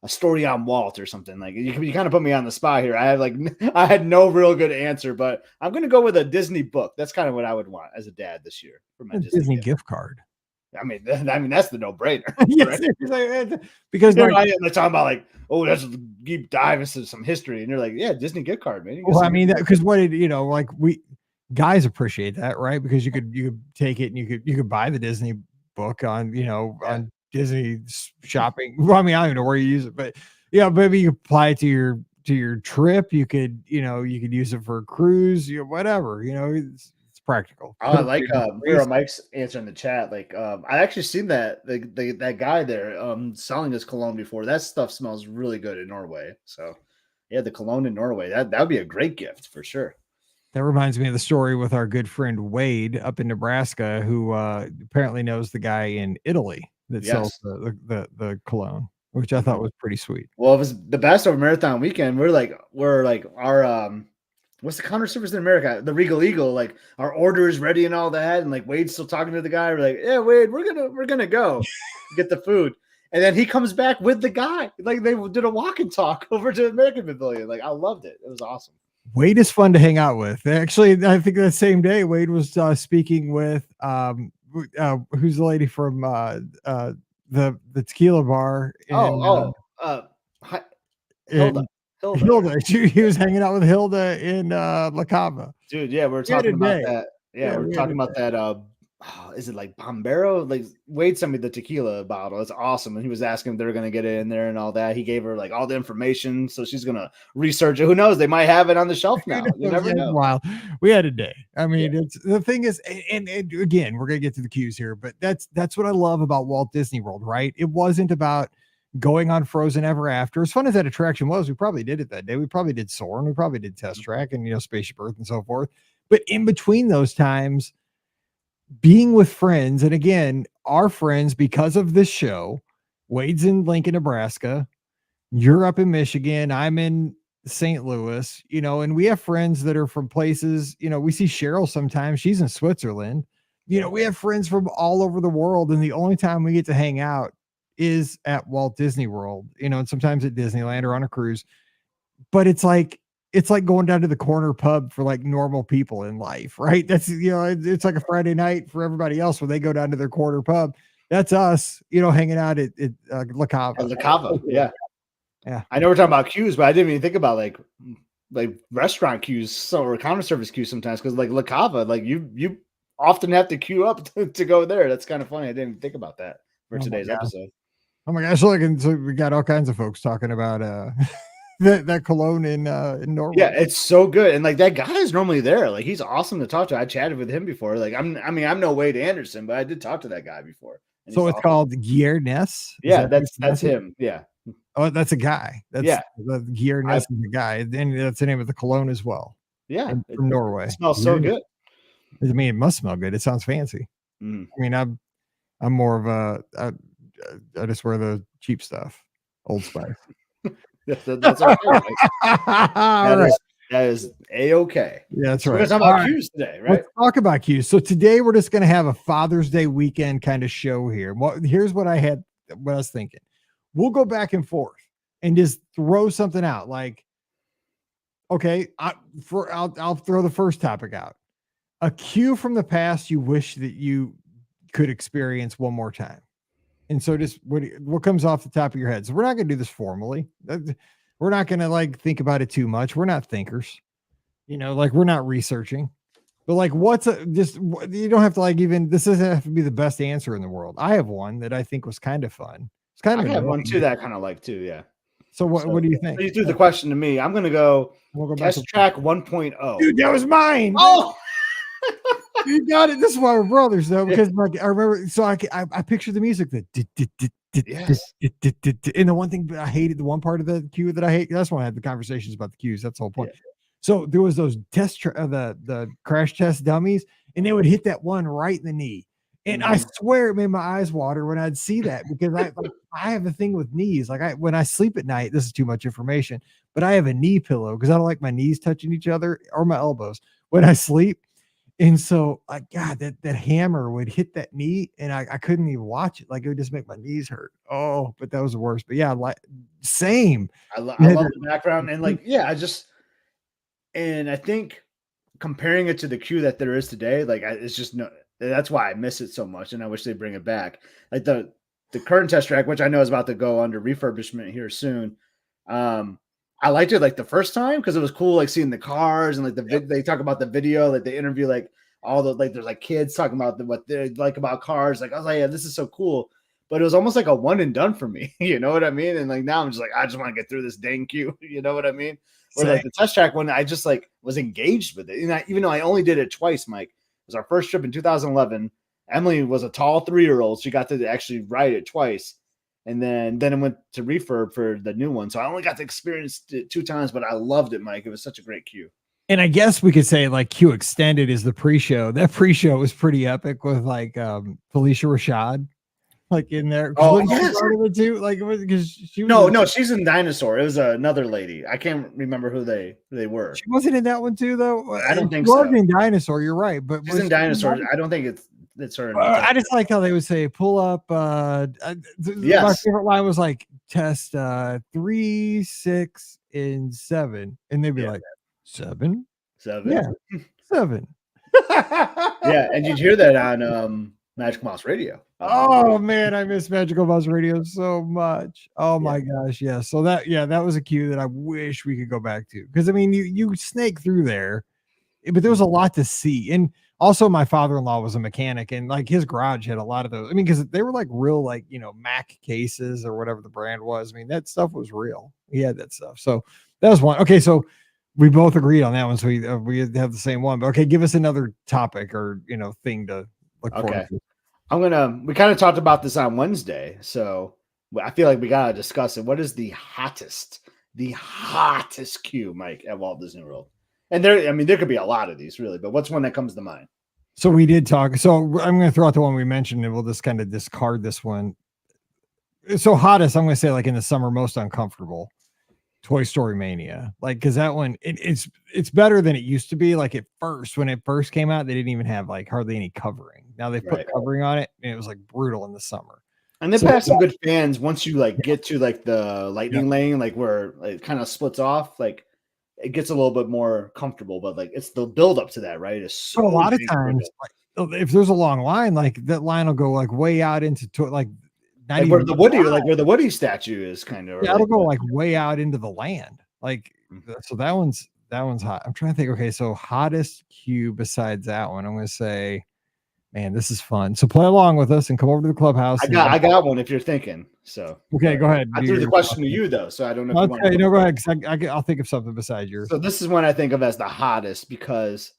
Speaker 2: a story on Walt or something. Like you kind of put me on the spot here. I had no real good answer, but I'm going to go with a Disney book. That's kind of what I would want as a dad this year for my
Speaker 1: Disney gift card.
Speaker 2: I mean, that's the no-brainer.
Speaker 1: Yes, because
Speaker 2: they're
Speaker 1: like
Speaker 2: talking about like, oh, let's deep dive into some history, and you're like, yeah, Disney gift card, man.
Speaker 1: well, I mean, because what did like we guys appreciate that, right? Because you could take it and you could buy the Disney book on on Disney shopping. Well, I mean, I don't know where you use it, but yeah, maybe you apply it to your trip. You could you could use it for a cruise, whatever. It's practical.
Speaker 2: Oh, I like Vera Mike's answer in the chat. Like, I actually seen that that guy there selling his cologne before. That stuff smells really good in Norway. So yeah, the cologne in Norway, that would be a great gift for sure.
Speaker 1: That reminds me of the story with our good friend Wade up in Nebraska, who apparently knows the guy in Italy that sells the cologne, which I thought was pretty sweet.
Speaker 2: Well, it was the best of Marathon weekend. We're like our what's the counter service in America? The Regal Eagle, like our order is ready and all that. And like Wade's still talking to the guy. We're like, yeah, Wade, we're gonna go get the food. And then he comes back with the guy. Like they did a walk and talk over to American Pavilion. Like I loved it. It was awesome.
Speaker 1: Wade is fun to hang out with. Actually, I think that same day Wade was speaking with who's the lady from the tequila bar
Speaker 2: Hilda.
Speaker 1: Hilda. He was hanging out with Hilda in La Cava.
Speaker 2: Dude, yeah, we're talking about that. Yeah, we're talking about that. Is it like Bombero? Like Wade sent me the tequila bottle. It's awesome. And he was asking if they're going to get it in there and all that. He gave her like all the information. So she's going to research it. Who knows? They might have it on the shelf now. You never know.
Speaker 1: Wow. We had a day. I mean, it's the thing is, and again, we're going to get to the queues here, but that's what I love about Walt Disney World, right? It wasn't about going on Frozen Ever After. As fun as that attraction was, we probably did it that day. We probably did Soarin'. We probably did Test Track and, Spaceship Earth and so forth. But in between those times, being with friends, and again, our friends, because of this show, Wade's in Lincoln, Nebraska, you're up in Michigan, I'm in St. Louis, and we have friends that are from places, we see Cheryl sometimes, she's in Switzerland, we have friends from all over the world, and the only time we get to hang out is at Walt Disney World, and sometimes at Disneyland or on a cruise. But it's like going down to the corner pub for like normal people in life, right? That's, it's like a Friday night for everybody else when they go down to their corner pub. That's us, hanging out at La Cava.
Speaker 2: La Cava, yeah. I know we're talking about queues, but I didn't even think about like restaurant queues or counter service queues sometimes, because like La Cava, like you often have to queue up to go there. That's kind of funny. I didn't even think about that for today's episode.
Speaker 1: Oh my gosh! So we got all kinds of folks talking about that cologne in Norway.
Speaker 2: Yeah, it's so good, and like that guy is normally there. Like he's awesome to talk to. I chatted with him before. Like I'm no Wade Anderson, but I did talk to that guy before.
Speaker 1: So it's called Giernes.
Speaker 2: Yeah, that's him. Yeah.
Speaker 1: Oh, that's a guy. The Giernes is a guy, and that's the name of the cologne as well.
Speaker 2: Yeah,
Speaker 1: from Norway.
Speaker 2: It smells so good.
Speaker 1: I mean, it must smell good. It sounds fancy. I mean, I'm more of I just wear the cheap stuff, Old Spice.
Speaker 2: That's okay. That is a-okay.
Speaker 1: Yeah, that's right.
Speaker 2: We're talking about queues today, right?
Speaker 1: Let's talk about queues. So today we're just going to have a Father's Day weekend kind of show here. Here's what I was thinking. We'll go back and forth and just throw something out. Like, okay, I'll throw the first topic out. A queue from the past you wish that you could experience one more time. And so just what comes off the top of your head. So we're not going to do this formally. We're not going to like think about it too much. We're not thinkers, like we're not researching, but like you don't have to like this doesn't have to be the best answer in the world. I have one that I think was kind of fun. It's kind of
Speaker 2: I have one too that I kind of like too. Yeah.
Speaker 1: So what do you think?
Speaker 2: You threw the question to me. I'm going to go Test Track 1.0.
Speaker 1: Dude, that was mine.
Speaker 2: Oh,
Speaker 1: you got it. This is why we're brothers, though, because like I remember. So I picture the music that and the one thing I hated, the one part of the queue that I hate. That's why I had the conversations about the queues. That's the whole point. Yeah. So there was those the crash test dummies, and they would hit that one right in the knee. And I swear it made my eyes water when I'd see that, because I have a thing with knees. Like when I sleep at night, this is too much information, but I have a knee pillow because I don't like my knees touching each other or my elbows when I sleep. And so God, that hammer would hit that knee and I couldn't even watch it. Like it would just make my knees hurt. Oh, but that was the worst. But yeah, like same.
Speaker 2: I love the background and and I think comparing it to the queue that there is today, like it's just that's why I miss it so much, and I wish they bring it back. Like the current test track, which I know is about to go under refurbishment here soon. I liked it like the first time because it was cool, like seeing the cars and like they talk about the video, like they interview like all the like there's like kids talking about what they like about cars. Like I was like, yeah, this is so cool. But it was almost like a one and done for me. You know what I mean? And like now I'm just like, I just want to get through this dang queue. You know what I mean? Or like the test track one, I just like was engaged with it. And even though I only did it twice, Mike, it was our first trip in 2011. Emily was a tall 3-year-old. She got to actually ride it twice. And then it went to refurb for the new one. So I only got to experience it 2 times, but I loved it, Mike. It was such a great queue.
Speaker 1: And I guess we could say like Q Extended is the pre-show. That pre-show was pretty epic with like Felicia Rashad like in there.
Speaker 2: Oh, yes.
Speaker 1: Too? Like because she
Speaker 2: was no, she's in Dinosaur. It was another lady. I can't remember who they were.
Speaker 1: She wasn't in that one too, though.
Speaker 2: I don't think so.
Speaker 1: In Dinosaur, you're right, but
Speaker 2: she's in Dinosaur. I don't think it's her.
Speaker 1: I just like how they would say pull up.
Speaker 2: Yes.
Speaker 1: My favorite line was like test 3, 6, and 7, and they'd be like 7, yeah, 7.
Speaker 2: Yeah, and you'd hear that on Magical Mouse Radio.
Speaker 1: Oh man, I miss Magical Mouse Radio so much. Oh my gosh, yeah. So that was a queue that I wish we could go back to, because I mean you snake through there, but there was a lot to see. And also my father-in-law was a mechanic, and like his garage had a lot of those. I mean, because they were like real, like, you know, Mac cases or whatever the brand was. I mean, that stuff was real. He had that stuff. So that was one. Okay, so we both agreed on that one. So we have the same one. But okay, give us another topic or, you know, thing to look forward to.
Speaker 2: We kind of talked about this on Wednesday, so I feel like we gotta discuss it. What is the hottest queue, Mike, at Walt Disney World? And there could be a lot of these really, but what's one that comes to mind?
Speaker 1: So we did talk. So I'm going to throw out the one we mentioned, and we'll just kind of discard this one. So hottest, I'm going to say like in the summer, most uncomfortable. Toy Story Mania, like, because that one it's better than it used to be. Like at first, when it first came out, they didn't even have like hardly any covering. Now they put covering on it, and it was like brutal in the summer.
Speaker 2: And they've had some good fans once you like get to like the lightning lane, like where it kind of splits off, like it gets a little bit more comfortable. But like it's the build up to that, right? It's so
Speaker 1: a lot of times, like, if there's a long line, like that line will go like way out into like.
Speaker 2: Like where the Woody statue is, kind of.
Speaker 1: Yeah, it'll go like way out into the land. Like, so that one's hot. I'm trying to think. Okay, so hottest queue besides that one, I'm going to say, man, this is fun. So play along with us and come over to the clubhouse.
Speaker 2: I got one if you're thinking. So
Speaker 1: okay, go ahead.
Speaker 2: I threw the question to you though, so I don't know.
Speaker 1: Okay, no, go ahead. I'll think of something besides yours.
Speaker 2: So this is one I think of as the hottest because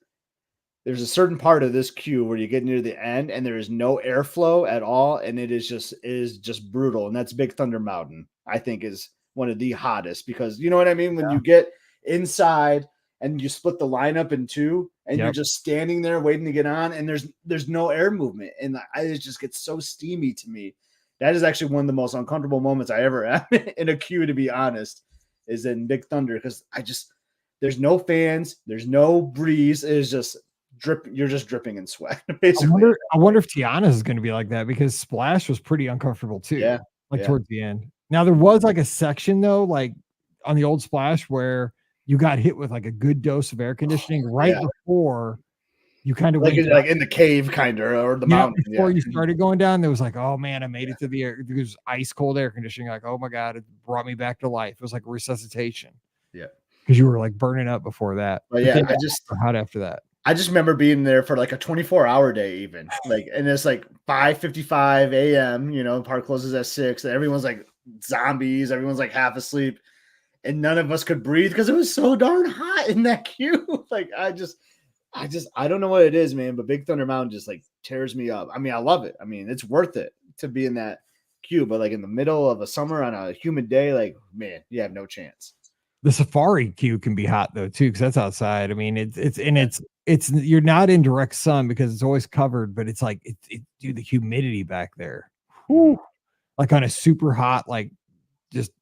Speaker 2: there's a certain part of this queue where you get near the end and there is no airflow at all, and it is just brutal. And that's Big Thunder Mountain. I think is one of the hottest because you know what I mean. When you get inside and you split the lineup in two, and you're just standing there waiting to get on, and there's no air movement, and it just gets so steamy to me. That is actually one of the most uncomfortable moments I ever had in a queue, to be honest, is in Big Thunder because there's no fans, there's no breeze, it is just you're just dripping in sweat. Basically,
Speaker 1: I wonder if Tiana's is going to be like that because Splash was pretty uncomfortable too.
Speaker 2: Yeah,
Speaker 1: towards the end. Now there was like a section though, like on the old Splash where you got hit with like a good dose of air conditioning before you kind of
Speaker 2: like in the cave kind of or the mountain
Speaker 1: before you started going down. There was like, oh man, I made it to the air. It was ice cold air conditioning. Like, oh my god, it brought me back to life. It was like a resuscitation.
Speaker 2: Yeah,
Speaker 1: because you were like burning up before that.
Speaker 2: But yeah,
Speaker 1: hot after that.
Speaker 2: I just remember being there for like a 24-hour day, even like, and it's like 5:55 a.m. You know, park closes at 6. And everyone's like zombies. Everyone's like half asleep, and none of us could breathe because it was so darn hot in that queue. Like, I don't know what it is, man. But Big Thunder Mountain just like tears me up. I mean, I love it. I mean, it's worth it to be in that queue. But like in the middle of a summer on a humid day, like, man, you have no chance.
Speaker 1: The safari queue can be hot though too, because that's outside. I mean, it's you're not in direct sun because it's always covered, but it's like dude, the humidity back there. Whew. Like on a super hot, like just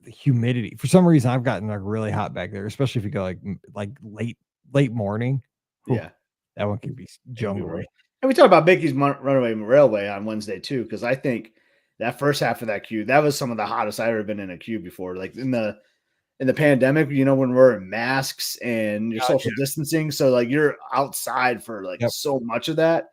Speaker 1: the humidity. For some reason, I've gotten like really hot back there, especially if you go like late morning. Whew.
Speaker 2: Yeah,
Speaker 1: that one can be jungle.
Speaker 2: And we talked about Mickey's Runaway Railway on Wednesday too, because I think that first half of that queue, that was some of the hottest I've ever been in a queue before. Like in the pandemic, you know, when we're in masks and you're social distancing. So like you're outside for like so much of that.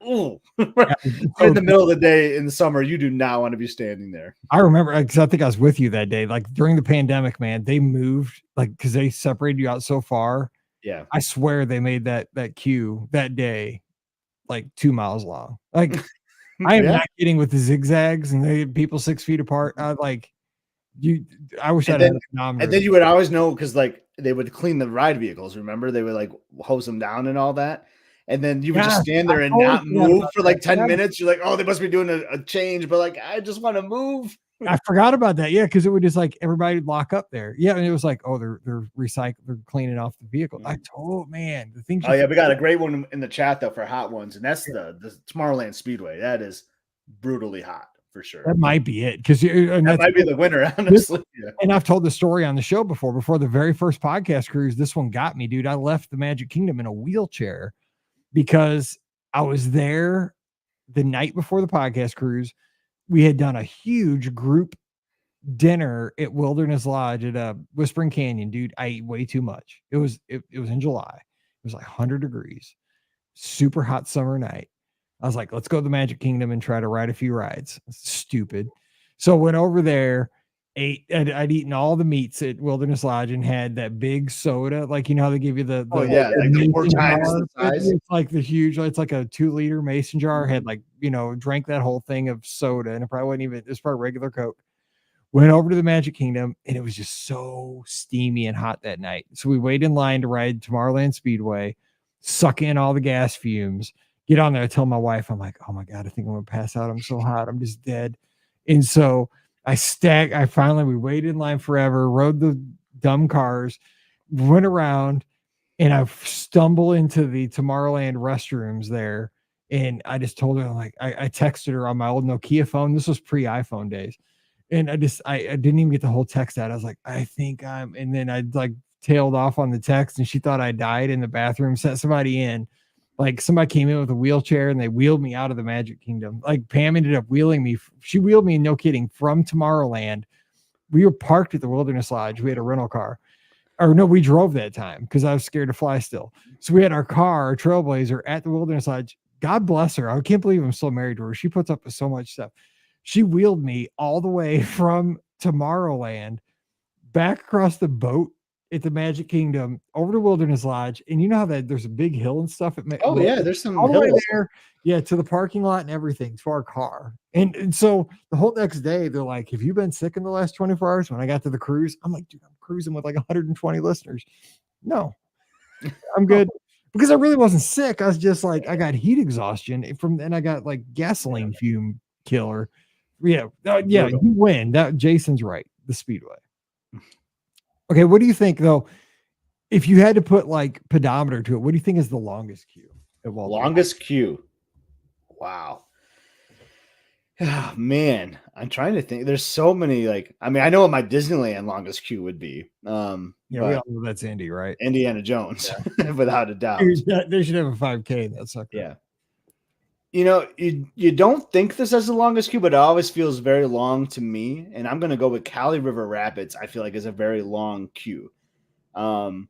Speaker 2: ooh,
Speaker 1: Yeah,
Speaker 2: in the middle of the day in the summer, you do not want to be standing there.
Speaker 1: I remember because I think I was with you that day. Like during the pandemic, man, they moved because they separated you out so far.
Speaker 2: Yeah.
Speaker 1: I swear they made that queue that day like 2 miles long. Like I am
Speaker 2: Yeah.
Speaker 1: not kidding with the zigzags and they people 6 feet apart. You I wish I'd
Speaker 2: And
Speaker 1: had
Speaker 2: then,
Speaker 1: a
Speaker 2: and
Speaker 1: thermometer.
Speaker 2: then you would always know because like they would clean the ride vehicles. Remember, they would like hose them down and all that. And then you would just
Speaker 1: Yes,
Speaker 2: stand
Speaker 1: I
Speaker 2: there and
Speaker 1: totally
Speaker 2: not
Speaker 1: forgot
Speaker 2: move
Speaker 1: about
Speaker 2: for
Speaker 1: that.
Speaker 2: like 10
Speaker 1: Yeah,
Speaker 2: minutes. You're like, oh, they must be doing a change, but like, I just want to move.
Speaker 1: I forgot about that. Yeah, because it would just like everybody would lock up there. Yeah, and it was like, oh, they're recycling, they're cleaning off the vehicle. I told man, the things
Speaker 2: Oh
Speaker 1: you
Speaker 2: yeah, we got a great one in the chat though for hot ones, and that's the Tomorrowland Speedway. That is brutally hot for sure.
Speaker 1: that might be it because
Speaker 2: That might be the winner, honestly. Yeah.
Speaker 1: and I've told the story on the show before the very first podcast cruise. This one got me, dude. I left the Magic Kingdom in a wheelchair because I was there the night before the podcast cruise. We had done a huge group dinner at Wilderness Lodge at Whispering Canyon, dude. I ate way too much. It was in July. It was like 100 degrees, super hot summer night. I was like, let's go to the Magic Kingdom and try to ride a few rides. Stupid. So went over there, I'd eaten all the meats at Wilderness Lodge and had that big soda. Like, you know how they give you the
Speaker 2: Oh yeah, like the 4 times the size.
Speaker 1: It's like the huge, it's like a 2-liter mason jar. Had like, drank that whole thing of soda and it probably wasn't even, it's probably regular Coke. Went over to the Magic Kingdom and it was just so steamy and hot that night. So we waited in line to ride Tomorrowland Speedway, suck in all the gas fumes, get on there. I tell my wife, I'm like, oh my God, I think I'm going to pass out. I'm so hot. I'm just dead. And so we waited in line forever, rode the dumb cars, went around, and I stumble into the Tomorrowland restrooms there. And I just told her, like, I texted her on my old Nokia phone. This was pre-iPhone days. And I didn't even get the whole text out. I was like, I think and then I like tailed off on the text and she thought I died in the bathroom, sent somebody in. Like somebody came in with a wheelchair and they wheeled me out of the Magic Kingdom. Like Pam ended up wheeling me. She wheeled me, no kidding, from Tomorrowland. We were parked at the Wilderness Lodge. We had a rental car. Or no, we drove that time because I was scared to fly still. So we had our car, our Trailblazer at the Wilderness Lodge. God bless her. I can't believe I'm still married to her. She puts up with so much stuff. She wheeled me all the way from Tomorrowland back across the boat at the Magic Kingdom over to Wilderness Lodge. And you know how there's a big hill and stuff at
Speaker 2: Oh yeah, there's some
Speaker 1: all the way
Speaker 2: hills
Speaker 1: there. Yeah, to the parking lot and everything to our car. And so the whole next day, they're like, have you been sick in the last 24 hours? When I got to the cruise, I'm like, dude, I'm cruising with like 120 listeners. No, I'm good. Because I really wasn't sick. I was just like, I got heat exhaustion and I got like gasoline fume killer. Yeah. Yeah. You win. That Jason's right. The Speedway. Okay. What do you think though? If you had to put like pedometer to it, what do you think is the longest queue at Walt Disney?
Speaker 2: Longest queue. Wow. Oh, man, I'm trying to think. There's so many. Like, I mean, I know what my Disneyland longest queue would be.
Speaker 1: Yeah, we all know that's Indy, right?
Speaker 2: Indiana Jones, without a doubt.
Speaker 1: They should have a 5K in that sucker.
Speaker 2: Yeah. You know, you don't think this as the longest queue, but it always feels very long to me. And I'm gonna go with Cali River Rapids. I feel like is a very long queue. And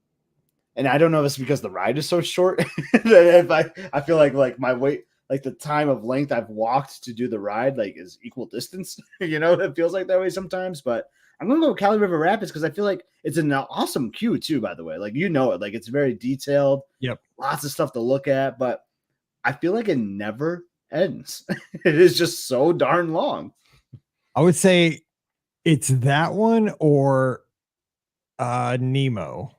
Speaker 2: I don't know if it's because the ride is so short. If I feel like my wait, like the time of length I've walked to do the ride, like is equal distance. It feels like that way sometimes. But I'm gonna go with Cali River Rapids because I feel like it's an awesome queue too. By the way, like it, like it's very detailed.
Speaker 1: Yep,
Speaker 2: lots of stuff to look at, but I feel like it never ends. It is just so darn long.
Speaker 1: I would say it's that one or Nemo.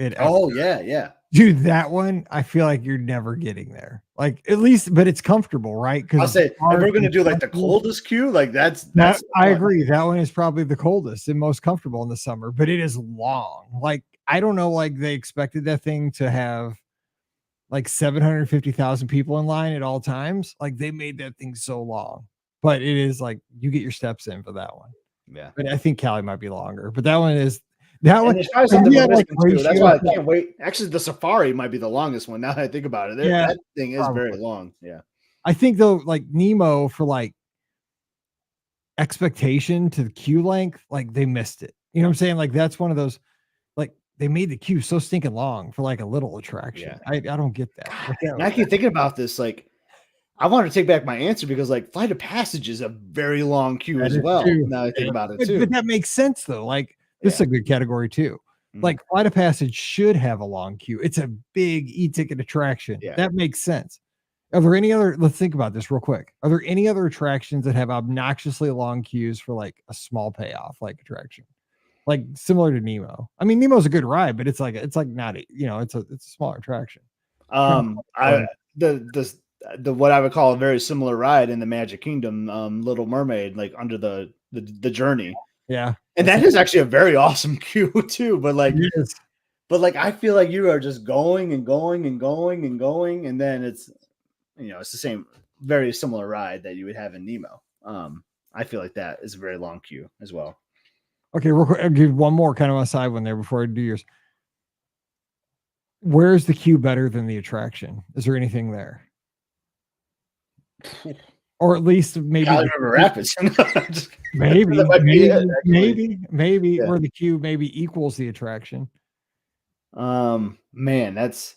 Speaker 2: Yeah.
Speaker 1: Dude, that one, I feel like you're never getting there. Like at least, but it's comfortable, right? Because
Speaker 2: I'll say if we're gonna do like the coldest queue, like that's
Speaker 1: I agree. That one is probably the coldest and most comfortable in the summer, but it is long. Like I don't know, like they expected that thing to have like 750,000 people in line at all times. Like they made that thing so long, but it is like you get your steps in for that one.
Speaker 2: Yeah,
Speaker 1: but I think Cali might be longer, but that one is that one.
Speaker 2: That's why I can't wait. Actually, the Safari might be the longest one. Now that I think about it, that thing is very long. Yeah,
Speaker 1: I think though, like Nemo for like expectation to the queue length, like they missed it. You know what I'm saying? Like that's one of those. Like they made the queue so stinking long for like a little attraction. I don't get that.
Speaker 2: And I keep thinking about this. Like I want to take back my answer because like Flight of Passage is a very long queue as well. Now I think about it too.
Speaker 1: But that makes sense though. Like this is a good category too. Like Flight of Passage should have a long queue. It's a big e-ticket attraction.
Speaker 2: Yeah.
Speaker 1: That makes sense. Are there any other, let's think about this real quick. Are there any other attractions that have obnoxiously long queues for like a small payoff like attraction? Like similar to Nemo. I mean, Nemo's a good ride, but it's like not a, it's a smaller attraction.
Speaker 2: The what I would call a very similar ride in the Magic Kingdom, Little Mermaid, like under the journey.
Speaker 1: Yeah.
Speaker 2: And that is actually a very awesome queue too. But like I feel like you are just going and going and going and going, and then it's it's the same very similar ride that you would have in Nemo. I feel like that is a very long queue as well.
Speaker 1: Okay, real quick, I'll give one more kind of a side one there before I do yours. Where's the queue better than the attraction? Is there anything there? Or at least maybe
Speaker 2: River Rapids.
Speaker 1: maybe
Speaker 2: yeah.
Speaker 1: where the queue maybe equals the attraction.
Speaker 2: Man, that's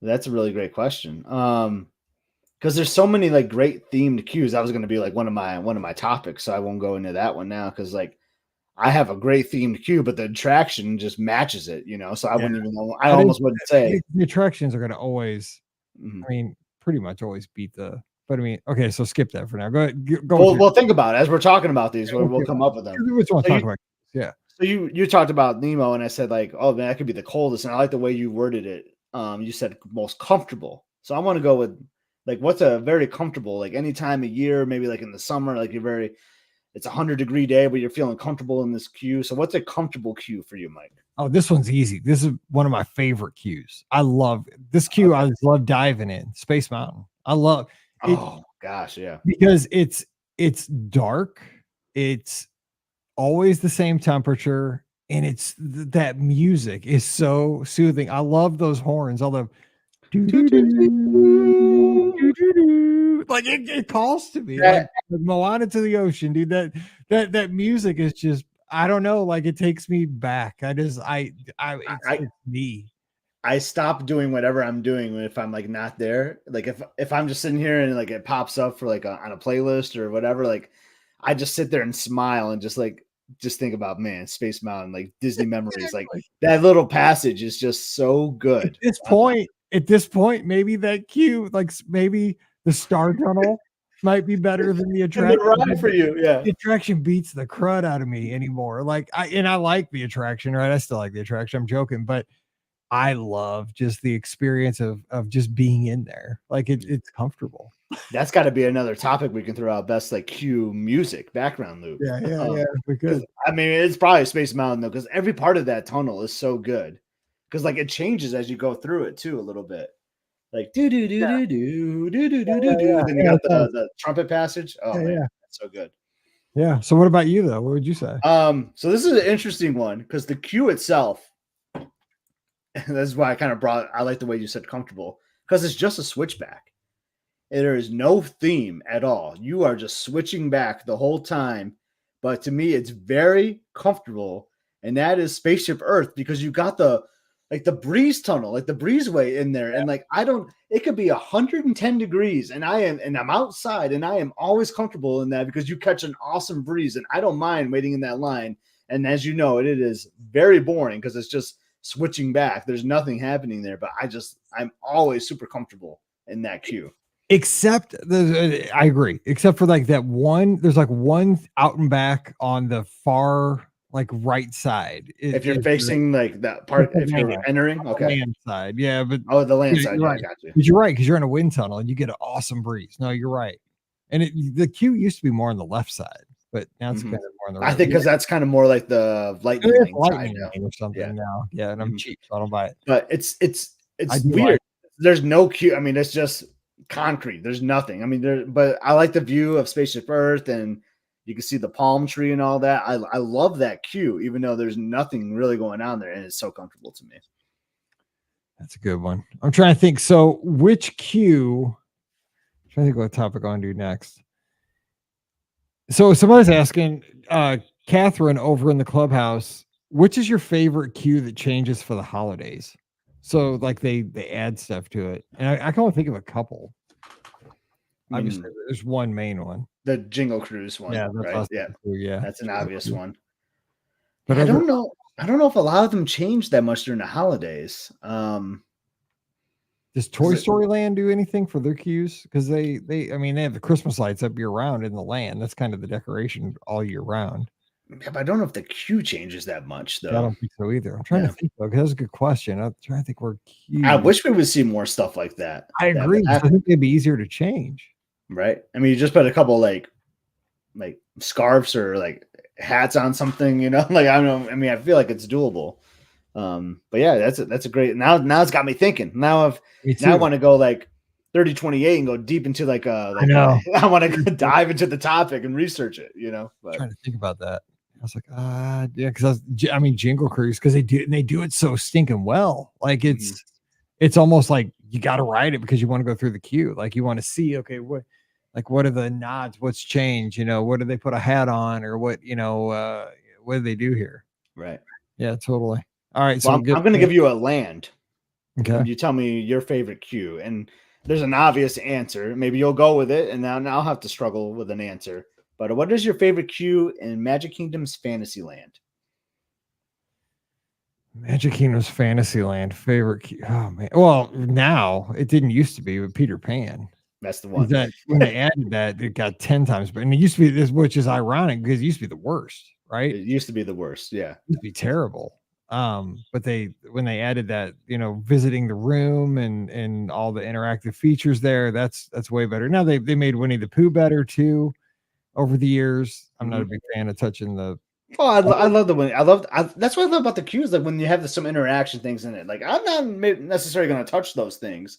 Speaker 2: a really great question. Because there's so many like great themed queues. That was going to be like one of my topics, so I won't go into that one now because like I have a great themed queue, but the attraction just matches it, so I wouldn't even know. I almost wouldn't say
Speaker 1: the attractions are going to always, I mean, pretty much always beat the. But I mean, okay, so skip that for now. Go ahead.
Speaker 2: Well, think about it as we're talking about these. We'll come up with them.
Speaker 1: Yeah.
Speaker 2: So you talked about Nemo, and I said like, oh man, that could be the coldest, and I like the way you worded it. You said most comfortable. So I want to go with like what's a very comfortable, like any time of year, maybe like in the summer, like it's 100-degree day, but you're feeling comfortable in this queue. So what's a comfortable queue for you, Mike?
Speaker 1: Oh, this one's easy. This is one of my favorite queues. I love this queue. Okay. I just love diving in Space Mountain. I love it.
Speaker 2: Oh gosh, yeah.
Speaker 1: Because it's dark. It's always the same temperature, and it's that music is so soothing. I love those horns. All the like it calls to me like Moana to the ocean, dude. That music is just, I don't know, like it takes me back. It's me.
Speaker 2: I stop doing whatever I'm doing if I'm like not there. Like if I'm just sitting here and like it pops up for like on a playlist or whatever, like I just sit there and smile and just think about, man, Space Mountain, like Disney memories. Like that little passage is just so good.
Speaker 1: At this point, maybe that queue, like maybe the Star Tunnel might be better than the attraction.
Speaker 2: Right for you, yeah.
Speaker 1: The attraction beats the crud out of me anymore. Like I like the attraction, right? I still like the attraction. I'm joking, but I love just the experience of just being in there. Like it's comfortable.
Speaker 2: That's got to be another topic we can throw out. Best like queue music background loop.
Speaker 1: Yeah. We could.
Speaker 2: I mean, it's probably Space Mountain though, because every part of that tunnel is so good. Because like it changes as you go through it too a little bit. Like do do do do do do do do do. Then you got the trumpet passage. Oh man, that's so good.
Speaker 1: Yeah. So what about you though? What would you say?
Speaker 2: So this is an interesting one because the queue itself. And that's why I like the way you said comfortable, because it's just a switchback. There is no theme at all. You are just switching back the whole time. But to me, it's very comfortable. And that is Spaceship Earth, because you got the breeze tunnel, like the breezeway in there. And like, it could be 110 degrees and I'm outside and I am always comfortable in that because you catch an awesome breeze and I don't mind waiting in that line. And as you know, it is very boring because it's just switching back. There's nothing happening there, but I'm always super comfortable in that queue.
Speaker 1: Except I agree. Except for like that one, there's like one out and back on the far like right side.
Speaker 2: If you're facing like that part, if you're entering, okay.
Speaker 1: Land side, yeah, but
Speaker 2: the land side,
Speaker 1: right.
Speaker 2: I got you.
Speaker 1: But you're right, because you're in a wind tunnel and you get an awesome breeze. No, you're right. And the queue used to be more on the left side, but now it's kind of more on the right.
Speaker 2: I think because that's kind of more like the lightning lane
Speaker 1: or something now. Yeah, and I'm cheap, so I don't buy it.
Speaker 2: But it's weird. There's no queue. I mean, it's just concrete. There's nothing. I mean, but I like the view of Spaceship Earth, and you can see the palm tree and all that. I love that queue, even though there's nothing really going on there, and it's so comfortable to me.
Speaker 1: That's a good one. I'm trying to think. So, which queue? I'm trying to think what topic I want to do next. So, somebody's asking Catherine over in the clubhouse, which is your favorite queue that changes for the holidays? So, like they add stuff to it, and I can only think of a couple. Obviously, there's one main one.
Speaker 2: The Jingle Cruise one.
Speaker 1: Yeah, that's
Speaker 2: right?
Speaker 1: awesome.
Speaker 2: Yeah.
Speaker 1: Yeah.
Speaker 2: That's an obvious one.
Speaker 1: But
Speaker 2: I don't know. I don't know if a lot of them change that much during the holidays.
Speaker 1: Does Toy Story Land do anything for their queues? Because they have the Christmas lights up year round in the land. That's kind of the decoration all year round.
Speaker 2: Yeah, but I don't know if the queue changes that much, though.
Speaker 1: Yeah, I don't think so either. I'm trying to think, though, because that's a good question. I'm trying to think where queues.
Speaker 2: I wish we would see more stuff like that.
Speaker 1: I agree. I think it'd be easier to change.
Speaker 2: Right. I mean, you just put a couple like scarves or like hats on something, like, I don't know. I mean, I feel like it's doable. But yeah, that's a great, now it's got me thinking. Now I want to go like 3028 and go deep into like I know. I want to dive into the topic and research it, but
Speaker 1: I'm trying to think about that. I was like, yeah, because Jingle Cruise, because they do it so stinking well. Like it's almost like you got to ride it because you want to go through the queue. Like you want to see, okay, what are the nods? What's changed? What do they put a hat on, or what do they do here?
Speaker 2: Right.
Speaker 1: Yeah, totally. All right.
Speaker 2: Well,
Speaker 1: So
Speaker 2: I'm going to give you a land.
Speaker 1: Okay.
Speaker 2: You tell me your favorite queue, and there's an obvious answer. Maybe you'll go with it, and now I'll have to struggle with an answer. But what is your favorite queue in Magic Kingdom's Fantasyland?
Speaker 1: Magic Kingdom's Fantasyland favorite queue. Oh man. Well, now it didn't used to be with Peter Pan.
Speaker 2: That's the one.
Speaker 1: When they added that, it got 10 times. But it used to be this, which is ironic because it used to be the worst, right?
Speaker 2: It used to be the worst. Yeah.
Speaker 1: It used to be terrible. But when they added that, visiting the room and all the interactive features there, that's way better. Now they made Winnie the Pooh better too over the years. I'm not a big fan of touching the.
Speaker 2: Oh, I love the Winnie. That's what I love about the queues. Like when you have some interaction things in it. Like I'm not necessarily going to touch those things,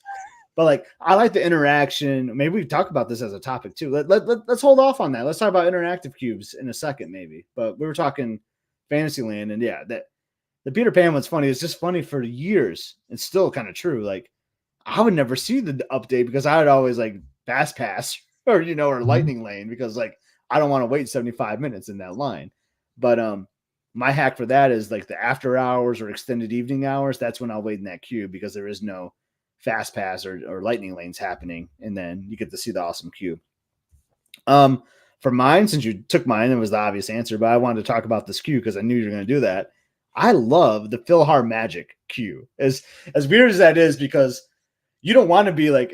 Speaker 2: but like I like the interaction. Maybe we talk about this as a topic too. Let's hold off on that. Let's talk about interactive cubes in a second, maybe. But we were talking Fantasyland, and yeah, that. The Peter Pan one's funny. It's just funny for years. It's still kind of true. Like I would never see the update because I would always like fast pass or lightning lane because like I don't want to wait 75 minutes in that line. But my hack for that is like the after hours or extended evening hours. That's when I'll wait in that queue because there is no fast pass or lightning lanes happening, and then you get to see the awesome queue. For mine, since you took mine, it was the obvious answer, but I wanted to talk about this queue because I knew you were going to do that. I love the Philhar Magic queue, as weird as that is, because you don't want to be like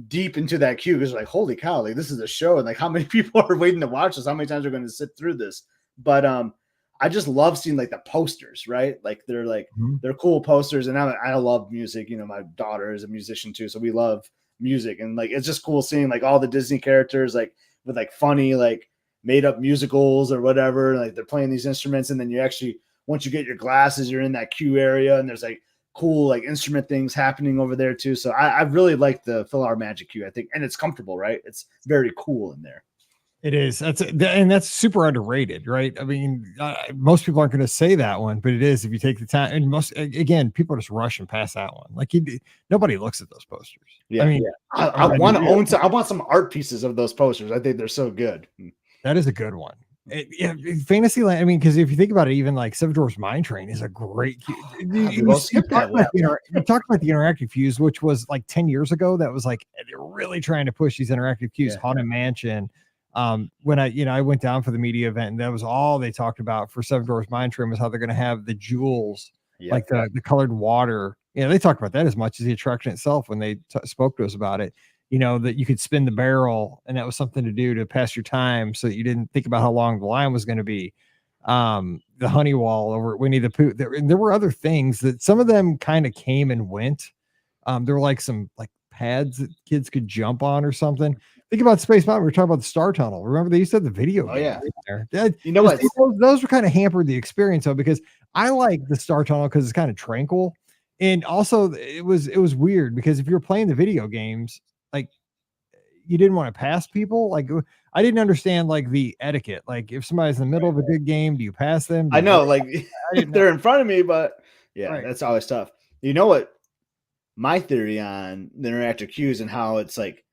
Speaker 2: deep into that queue because like, holy cow, like this is a show, and like how many people are waiting to watch this? How many times are going to sit through this? But I just love seeing like the posters, right? Like they're they're cool posters, and I love music. My daughter is a musician too, so we love music, and like it's just cool seeing like all the Disney characters like with like funny like made up musicals or whatever. Like they're playing these instruments, and then you actually. Once you get your glasses, you're in that queue area, and there's like cool like instrument things happening over there too. So I really like the Philhar Magic queue, I think, and it's comfortable, right? It's very cool in there.
Speaker 1: It is. That's super underrated, right? I mean, most people aren't going to say that one, but it is if you take the time. And people just rush and pass that one. Like nobody looks at those posters.
Speaker 2: Yeah, I mean, I want to own. I want some art pieces of those posters. I think they're so good.
Speaker 1: That is a good one. Fantasyland. I mean, because if you think about it, even like Seven Dwarfs Mine Train is a great. You talked about the interactive queues, which was like 10 years ago. That was like they're really trying to push these interactive queues. Haunted Mansion. When I went down for the media event, and that was all they talked about for Seven Dwarfs Mine Train was how they're going to have the jewels, like the colored water. They talked about that as much as the attraction itself when they spoke to us about it. That you could spin the barrel, and that was something to do to pass your time so that you didn't think about how long the line was going to be. The honey wall over at Winnie the Pooh. There were other things that some of them kind of came and went. There were like some like pads that kids could jump on or something. Think about Space Mountain. We were talking about the Star Tunnel. Remember they used to have the video game right there. What? Those were kind of hampered the experience though, because I like the Star Tunnel because it's kind of tranquil. And also it was weird because if you're playing the video games, like you didn't want to pass people. Like I didn't understand like the etiquette. Like if somebody's in the middle of a good game, do you pass them?
Speaker 2: I know, like they're in front of me, but that's always tough. You know what? My theory on the interactive queues and how it's like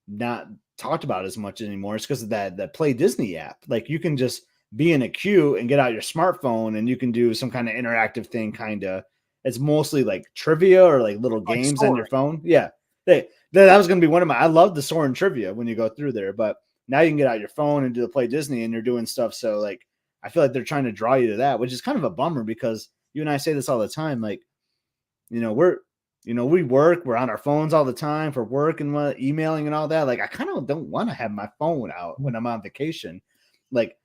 Speaker 2: not talked about as much anymore is because of that Play Disney app. Like you can just be in a queue and get out your smartphone and you can do some kind of interactive thing. Kind of, it's mostly like trivia or like little games on your phone. Yeah. That was going to be one of my. I love the Soarin' trivia when you go through there, but now you can get out your phone and do the Play Disney, and you're doing stuff. So like, I feel like they're trying to draw you to that, which is kind of a bummer because you and I say this all the time. Like, we work, we're on our phones all the time for work and emailing and all that. Like, I kind of don't want to have my phone out when I'm on vacation. Like,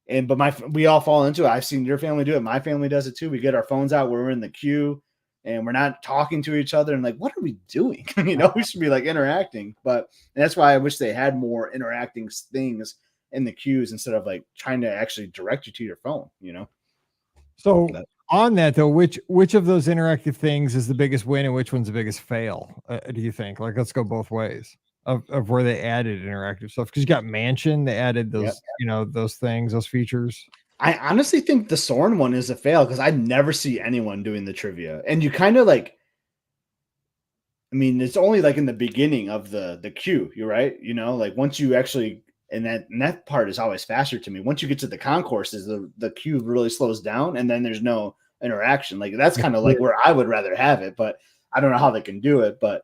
Speaker 2: but we all fall into it. I've seen your family do it. My family does it too. We get our phones out when we're in the queue and we're not talking to each other and like, what are we doing? We should be like interacting, and that's why I wish they had more interacting things in the queues instead of like trying to actually direct you to your phone,
Speaker 1: So on that though, which of those interactive things is the biggest win and which one's the biggest fail? Do you think? Like, let's go both ways of where they added interactive stuff, because you got Mansion, they added those, those things, those features.
Speaker 2: I honestly think the Soarin' one is a fail because I never see anyone doing the trivia, and you kind of like. I mean, it's only like in the beginning of the queue, you're right. Like once you actually, and that part is always faster to me. Once you get to the concourses, the queue really slows down, and then there's no interaction. Like that's kind of like where I would rather have it, but I don't know how they can do it. But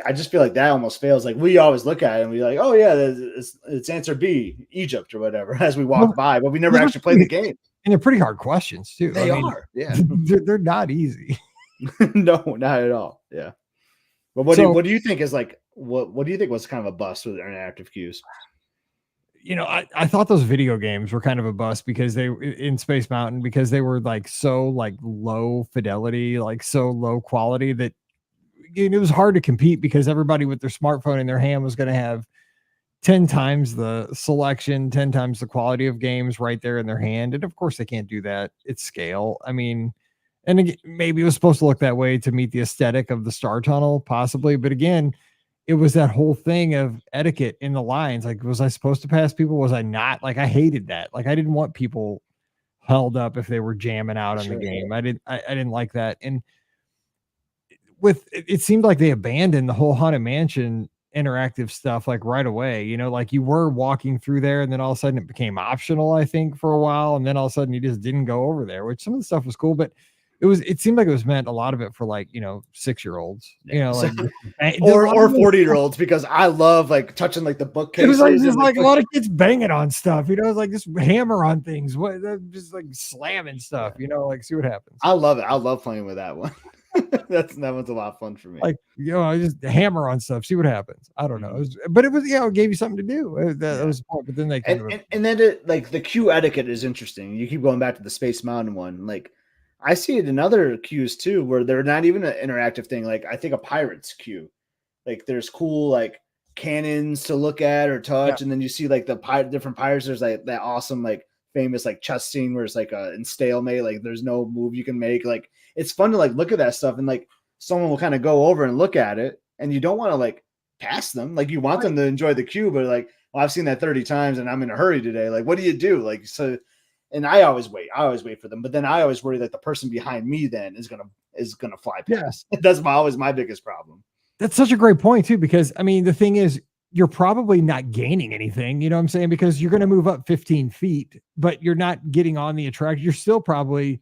Speaker 2: I just feel like that almost fails. Like we always look at it and we're like, oh yeah, it's answer B, Egypt or whatever, as we walk by, but we never actually play the game.
Speaker 1: And they're pretty hard questions too.
Speaker 2: They are, yeah.
Speaker 1: They're not easy.
Speaker 2: No, not at all. Yeah. But what do you think is like what do you think was kind of a bust with interactive queues?
Speaker 1: I thought those video games were kind of a bust because they in Space Mountain, because they were like so like low fidelity, like so low quality that it was hard to compete because everybody with their smartphone in their hand was going to have 10 times the selection, 10 times the quality of games right there in their hand. And of course they can't do that at scale. I mean, and again, maybe it was supposed to look that way to meet the aesthetic of the Star Tunnel, possibly. But again, it was that whole thing of etiquette in the lines. Like, was I supposed to pass people? Was I not? Like, I hated that. Like, I didn't want people held up if they were jamming out on the game. I didn't like that. And it seemed like they abandoned the whole Haunted Mansion interactive stuff like right away. Like you were walking through there and then all of a sudden it became optional, I think, for a while. And then all of a sudden you just didn't go over there, which some of the stuff was cool, but it seemed like it was meant a lot of it for like 6-year-olds, like
Speaker 2: or 40-year-olds, because I love like touching like the bookcase.
Speaker 1: It was like just like a lot of kids banging on stuff, it's like just hammer on things, just like slamming stuff, like see what happens.
Speaker 2: I love it. I love playing with that one. That one's a lot of fun for me.
Speaker 1: Like I just hammer on stuff, see what happens. I don't know, but it was it gave you something to do. That was the point. But then they
Speaker 2: and then like the queue etiquette is interesting. You keep going back to the Space Mountain one, like. I see it in other queues too, where they're not even an interactive thing. Like I think a Pirates queue, like there's cool like cannons to look at or touch, and then you see like the different pirates. There's like that awesome like famous like chess scene where it's like in stalemate, like there's no move you can make. Like it's fun to like look at that stuff, and like someone will kind of go over and look at it, and you don't want to like pass them. Like you want them to enjoy the queue, but like, well, I've seen that 30 times, and I'm in a hurry today. Like, what do you do? Like so. And I always wait for them, but then I always worry that the person behind me then is gonna fly past. Yeah. That's always my biggest problem.
Speaker 1: That's such a great point too, because I mean the thing is you're probably not gaining anything, you know what I'm saying? Because you're going to move up 15 feet, but you're not getting on the attraction. You're still probably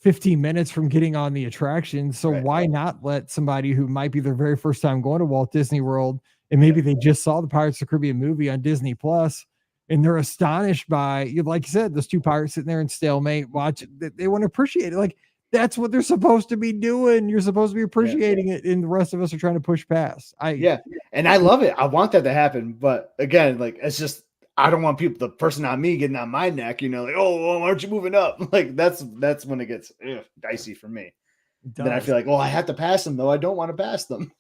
Speaker 1: 15 minutes from getting on the attraction. So why not let somebody who might be their very first time going to Walt Disney World, and maybe they just saw the Pirates of the Caribbean movie on Disney Plus, and they're astonished by, like you said, those two pirates sitting there in stalemate, watch it. They want to appreciate it. Like, that's what they're supposed to be doing. You're supposed to be appreciating it, and the rest of us are trying to push past.
Speaker 2: And I love it. I want that to happen. But again, like, it's just, I don't want the person on me getting on my neck, like, oh, why aren't you moving up? Like, that's when it gets dicey for me. Then I feel like, I have to pass them, though. I don't want to pass them.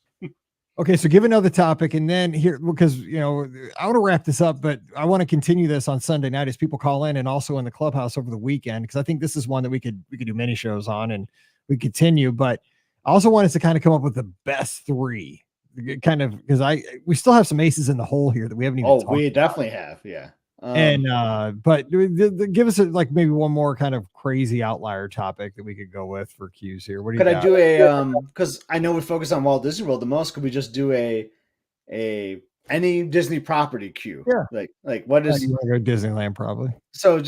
Speaker 1: Okay, so give another topic, and then here, because I want to wrap this up, but I want to continue this on Sunday night as people call in, and also in the clubhouse over the weekend, because I think this is one that we could do many shows on, and we continue. But I also wanted to kind of come up with the best three, kind of, because we still have some aces in the hole here that we haven't even.
Speaker 2: Oh, we definitely have, yeah.
Speaker 1: But give us like maybe one more kind of crazy outlier topic that we could go with for cues here. What do you got?
Speaker 2: I do a because I know we focus on Walt Disney World the most. Could we just do any Disney property queue?
Speaker 1: Yeah.
Speaker 2: Like what is?
Speaker 1: You want to go Disneyland probably.
Speaker 2: So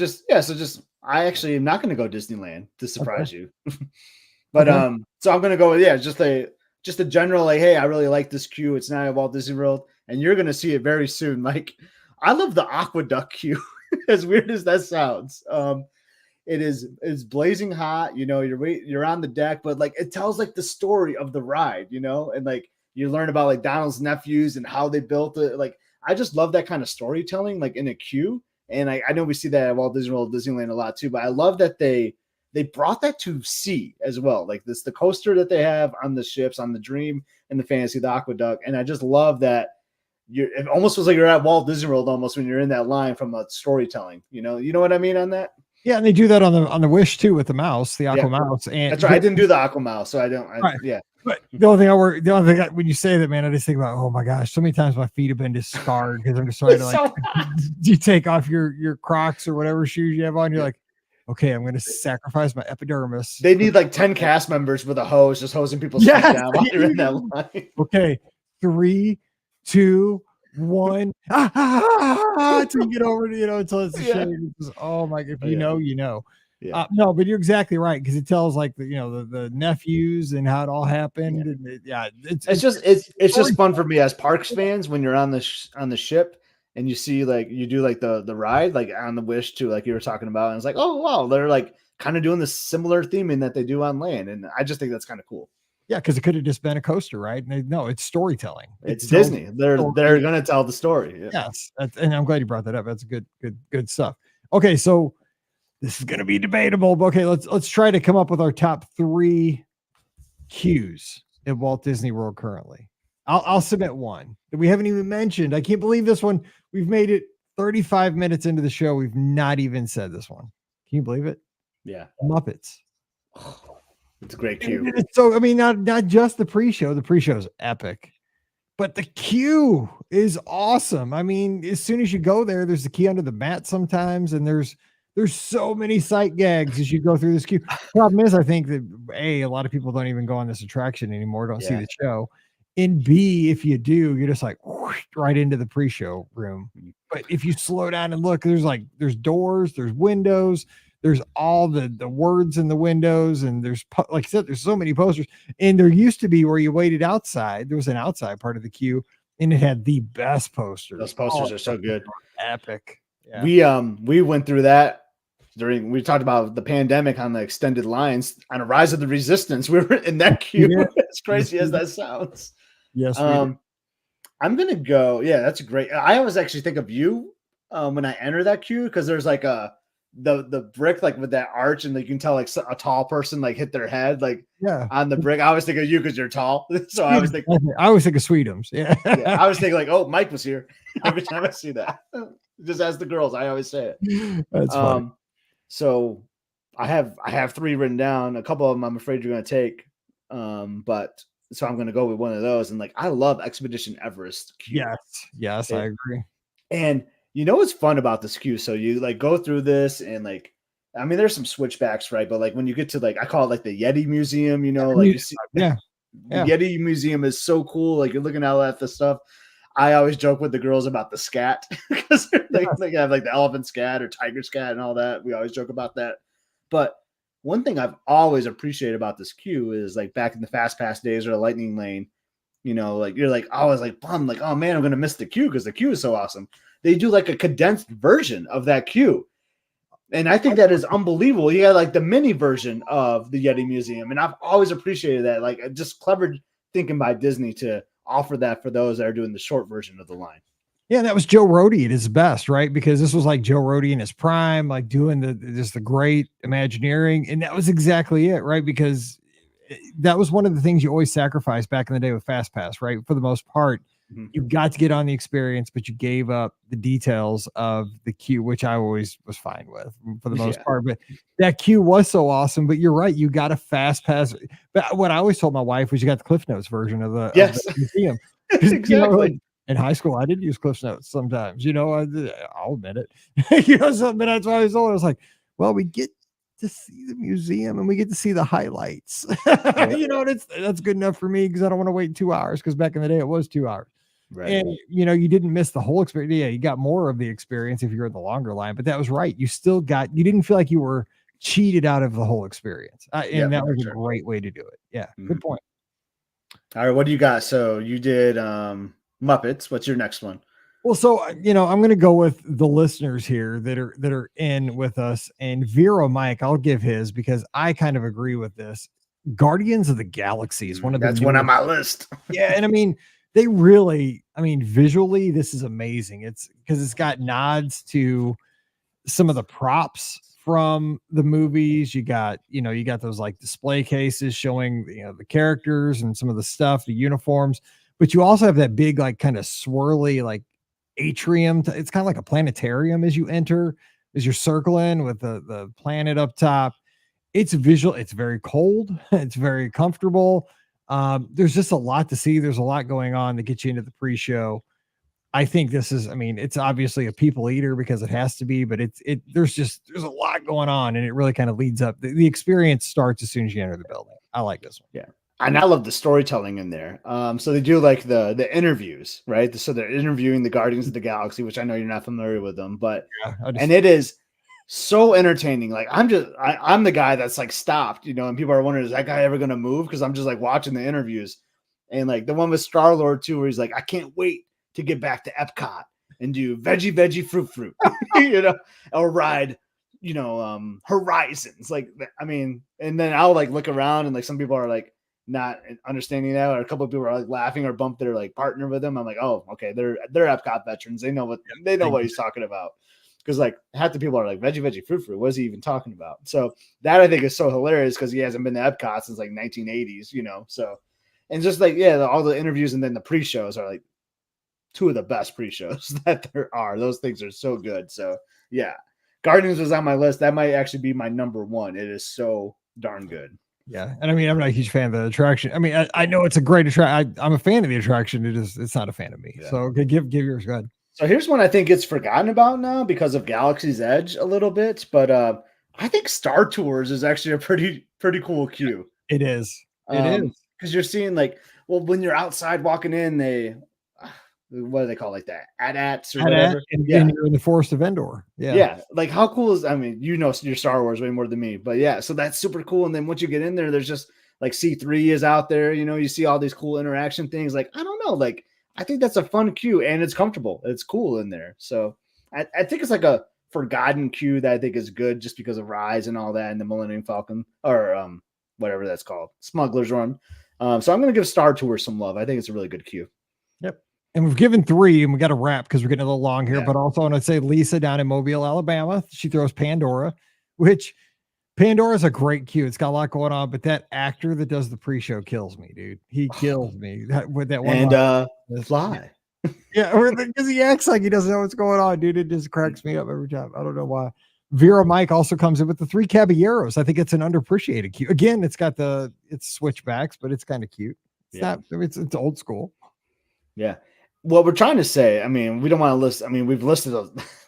Speaker 2: I actually am not going to go Disneyland to surprise you, but so I'm going to go with just just a general like, hey, I really like this queue. It's not at Walt Disney World, and you're gonna see it very soon. Mike, I love the aqueduct queue. As weird as that sounds, it's blazing hot. You know, you're on the deck, but like it tells like the story of the ride. You know, and like you learn about like Donald's nephews and how they built it. Like I just love that kind of storytelling, like in a queue. And I know we see that at Walt Disney World, Disneyland a lot too, but I love that they brought that to sea as well. Like the coaster that they have on the ships, on the Dream and the Fantasy, the Aqueduct. And I just love that it almost feels like you're at Walt Disney World almost when you're in that line from a storytelling, you know what I mean on that?
Speaker 1: Yeah. And they do that on the Wish too, with the mouse, the Aqua Mouse. And
Speaker 2: that's right. I didn't do the Aqua Mouse, so I don't, yeah.
Speaker 1: But the only thing when you say that, man, I just think about, oh my gosh, so many times my feet have been just scarred because I'm just trying to like, you take off your Crocs or whatever shoes you have on. You're like, okay, I'm going to sacrifice my epidermis.
Speaker 2: They need like 10 cast members with a hose, just hosing people's feet down while you're in that line.
Speaker 1: Okay, 3, 2, 1, to get over to, until it's a shame. Oh my God, if you know, you know. Yeah. No, but you're exactly right, because it tells like the nephews and how it all happened. Yeah, and
Speaker 2: it's just fun for me as Parks fans when you're on the ship and you see like you do like the ride like on the Wish too, like you were talking about, and it's like, oh wow, they're like kind of doing the similar theming that they do on land, and I just think that's kind of cool.
Speaker 1: Yeah, because it could have just been a coaster, right? No, it's storytelling.
Speaker 2: It's Disney. They're going to tell the story. Yeah.
Speaker 1: Yes, and I'm glad you brought that up. That's good stuff. Okay, so this is going to be debatable, but okay, let's try to come up with our top 3 queues at Walt Disney World currently. I'll submit one that we haven't even mentioned. I can't believe this one. We've made it 35 minutes into the show. We've not even said this one. Can you believe it?
Speaker 2: Yeah.
Speaker 1: Muppets.
Speaker 2: It's a great queue.
Speaker 1: So, I mean, not just the pre-show. The pre-show is epic, but the queue is awesome. I mean, as soon as you go there, there's the key under the mat sometimes, and there's so many sight gags as you go through this queue. Problem is, I think that a lot of people don't even go on this attraction anymore, don't see the show. And B, if you do, you're just like whoosh, right into the pre-show room. But if you slow down and look, there's doors, there's windows, there's all the words in the windows, and there's, like I said, there's so many posters. And there used to be where you waited outside. There was an outside part of the queue, and it had the best posters.
Speaker 2: Those posters are so good.
Speaker 1: Epic. Yeah.
Speaker 2: We went through that we talked about the pandemic on the extended lines on a Rise of the Resistance. We were in that queue. Yeah. As crazy as that sounds.
Speaker 1: Yes.
Speaker 2: I'm gonna go. Yeah, that's great. I always actually think of you when I enter that queue, because there's like the brick like with that arch, and like you can tell like a tall person like hit their head like on the brick. I always think of you because you're tall. So I always think
Speaker 1: of Sweetums. Yeah.
Speaker 2: I was thinking like, oh, Mike was here every time I see that. Just as the girls, I always say it.
Speaker 1: That's funny.
Speaker 2: So I have 3 written down. A couple of them I'm afraid you're going to take. But so I'm going to go with one of those. And like, I love Expedition Everest queue.
Speaker 1: Yes, I agree.
Speaker 2: And you know what's fun about this queue? So you like go through this and like, I mean, there's some switchbacks, right? But like when you get to like, I call it like the Yeti Museum, like you see, the Yeti Museum is so cool. Like you're looking at the stuff. I always joke with the girls about the scat because they have like the elephant scat or tiger scat and all that. We always joke about that. But one thing I've always appreciated about this queue is like back in the Fast Pass days or the Lightning Lane, like you're like always like bummed, like, oh man, I'm gonna miss the queue because the queue is so awesome. They do like a condensed version of that queue. And I think that is unbelievable. You got like the mini version of the Yeti Museum. And I've always appreciated that. Like just clever thinking by Disney to offer that for those that are doing the short version of the line.
Speaker 1: Yeah, that was Joe Rohde at his best, right? Because this was like Joe Rohde in his prime, like doing the great Imagineering, and that was exactly it, right? Because that was one of the things you always sacrificed back in the day with Fast Pass, right? For the most part, you got to get on the experience, but you gave up the details of the queue, which I always was fine with for the most part. But that queue was so awesome. But you're right, you got a Fast Pass. But what I always told my wife was you got the Cliff Notes version of the museum.
Speaker 2: Exactly.
Speaker 1: In high school, I did use Cliff Notes sometimes. I'll admit it. Something that's why I was old. I was like, well, we get to see the museum and we get to see the highlights. And that's good enough for me because I don't want to wait 2 hours, because back in the day it was 2 hours. Right. And you didn't miss the whole experience. Yeah, you got more of the experience if you're in the longer line, but that was right. You didn't feel like you were cheated out of the whole experience. And that was a great way to do it. Yeah. Good point.
Speaker 2: All right, what do you got? So you did Muppets. What's your next one?
Speaker 1: Well, so I'm going to go with the listeners here that are in with us, and Vero Mike. I'll give his because I kind of agree with this. Guardians of the Galaxy is one of the
Speaker 2: That's one on my list.
Speaker 1: yeah, and I mean they really, visually this is amazing. It's because it's got nods to some of the props from the movies. You got those like display cases showing the characters and some of the stuff, the uniforms, but you also have that big like kind of swirly like atrium. It's kind of like a planetarium as you enter, as you're circling with the planet up top. It's visual. It's very cold. It's very comfortable. There's just a lot to see. There's a lot going on to get you into the pre-show. I think this is, it's obviously a people eater because it has to be, but there's a lot going on, and it really kind of leads up. The experience starts as soon as you enter the building. I like this one.
Speaker 2: Yeah. And I love the storytelling in there. So they do like the interviews, right? So they're interviewing the Guardians of the Galaxy, which I know you're not familiar with them, but and it is so entertaining. Like I'm the guy that's like stopped, and people are wondering, is that guy ever gonna move? Because I'm just like watching the interviews, and like the one with Star-Lord too, where he's like, I can't wait to get back to Epcot and do veggie fruit, or ride, Horizons. Like, and then I'll like look around and like some people are like not understanding that, or a couple of people are like laughing or bump their like partner with them. I'm like, oh, okay, they're Epcot veterans. They know what he's talking about. Because like half the people are like veggie fruit. What is he even talking about? So that I think is so hilarious because he hasn't been to Epcot since like 1980s, So, and just like all the interviews and then the pre-shows are like two of the best pre-shows that there are. Those things are so good. So yeah, Guardians was on my list. That might actually be my number one. It is so darn good.
Speaker 1: Yeah, and I'm not a huge fan of the attraction. I know it's a great attraction. I'm a fan of the attraction. It's not a fan of me. Yeah. So okay, give yours. Go ahead.
Speaker 2: So here's one I think it's forgotten about now because of Galaxy's Edge a little bit, but I think Star Tours is actually a pretty cool queue.
Speaker 1: It is. It is
Speaker 2: because you're seeing like, well, when you're outside walking in, they what do they call like that? AT-ATs or whatever.
Speaker 1: And you're in the Forest of Endor. Yeah.
Speaker 2: Yeah. Like how cool is, your Star Wars way more than me, but yeah. So that's super cool. And then once you get in there, there's just like C3 is out there, you see all these cool interaction things. Like, I don't know. Like, I think that's a fun queue and it's comfortable. It's cool in there. So I think it's like a forgotten queue that I think is good just because of Rise and all that and the Millennium Falcon or whatever that's called, Smuggler's Run. So I'm going to give Star Tours some love. I think it's a really good queue.
Speaker 1: Yep. And we've given 3 and we got to wrap because we're getting a little long here, but also I want to say Lisa down in Mobile, Alabama, she throws Pandora, which Pandora is a great queue. It's got a lot going on, but that actor that does the pre-show kills me, dude. He kills me with that one.
Speaker 2: And fly.
Speaker 1: Yeah, because he acts like he doesn't know what's going on, dude. It just cracks me up every time. I don't know why. Vera Mike also comes in with the 3 Caballeros. I think it's an underappreciated queue. Again, it's switchbacks, but it's kind of cute. It's old school.
Speaker 2: Yeah. What we're trying to say, we don't want to list. We've listed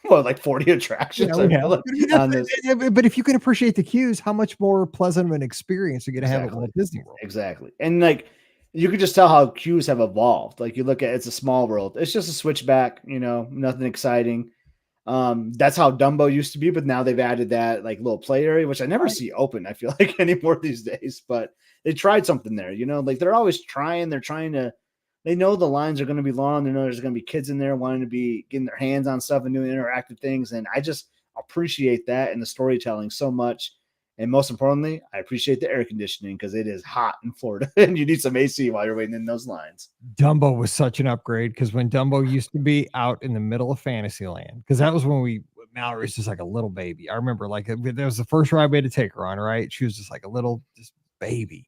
Speaker 2: like 40 attractions.
Speaker 1: But if you can appreciate the queues, how much more pleasant of an experience you're going to have at Walt Disney World.
Speaker 2: Exactly. And like, you could just tell how queues have evolved. Like you look at, it's a small world. It's just a switchback, nothing exciting. That's how Dumbo used to be, but now they've added that like little play area, which I never see open, I feel like anymore these days, but they tried something there, like they're always trying, they know the lines are going to be long. They know there's going to be kids in there wanting to be getting their hands on stuff and doing interactive things. And I just appreciate that and the storytelling so much. And most importantly, I appreciate the air conditioning because it is hot in Florida and you need some AC while you're waiting in those lines.
Speaker 1: Dumbo was such an upgrade because when Dumbo used to be out in the middle of Fantasyland, because that was when Mallory was just like a little baby. I remember like that was the first ride we had to take her on, right? She was just like a little baby.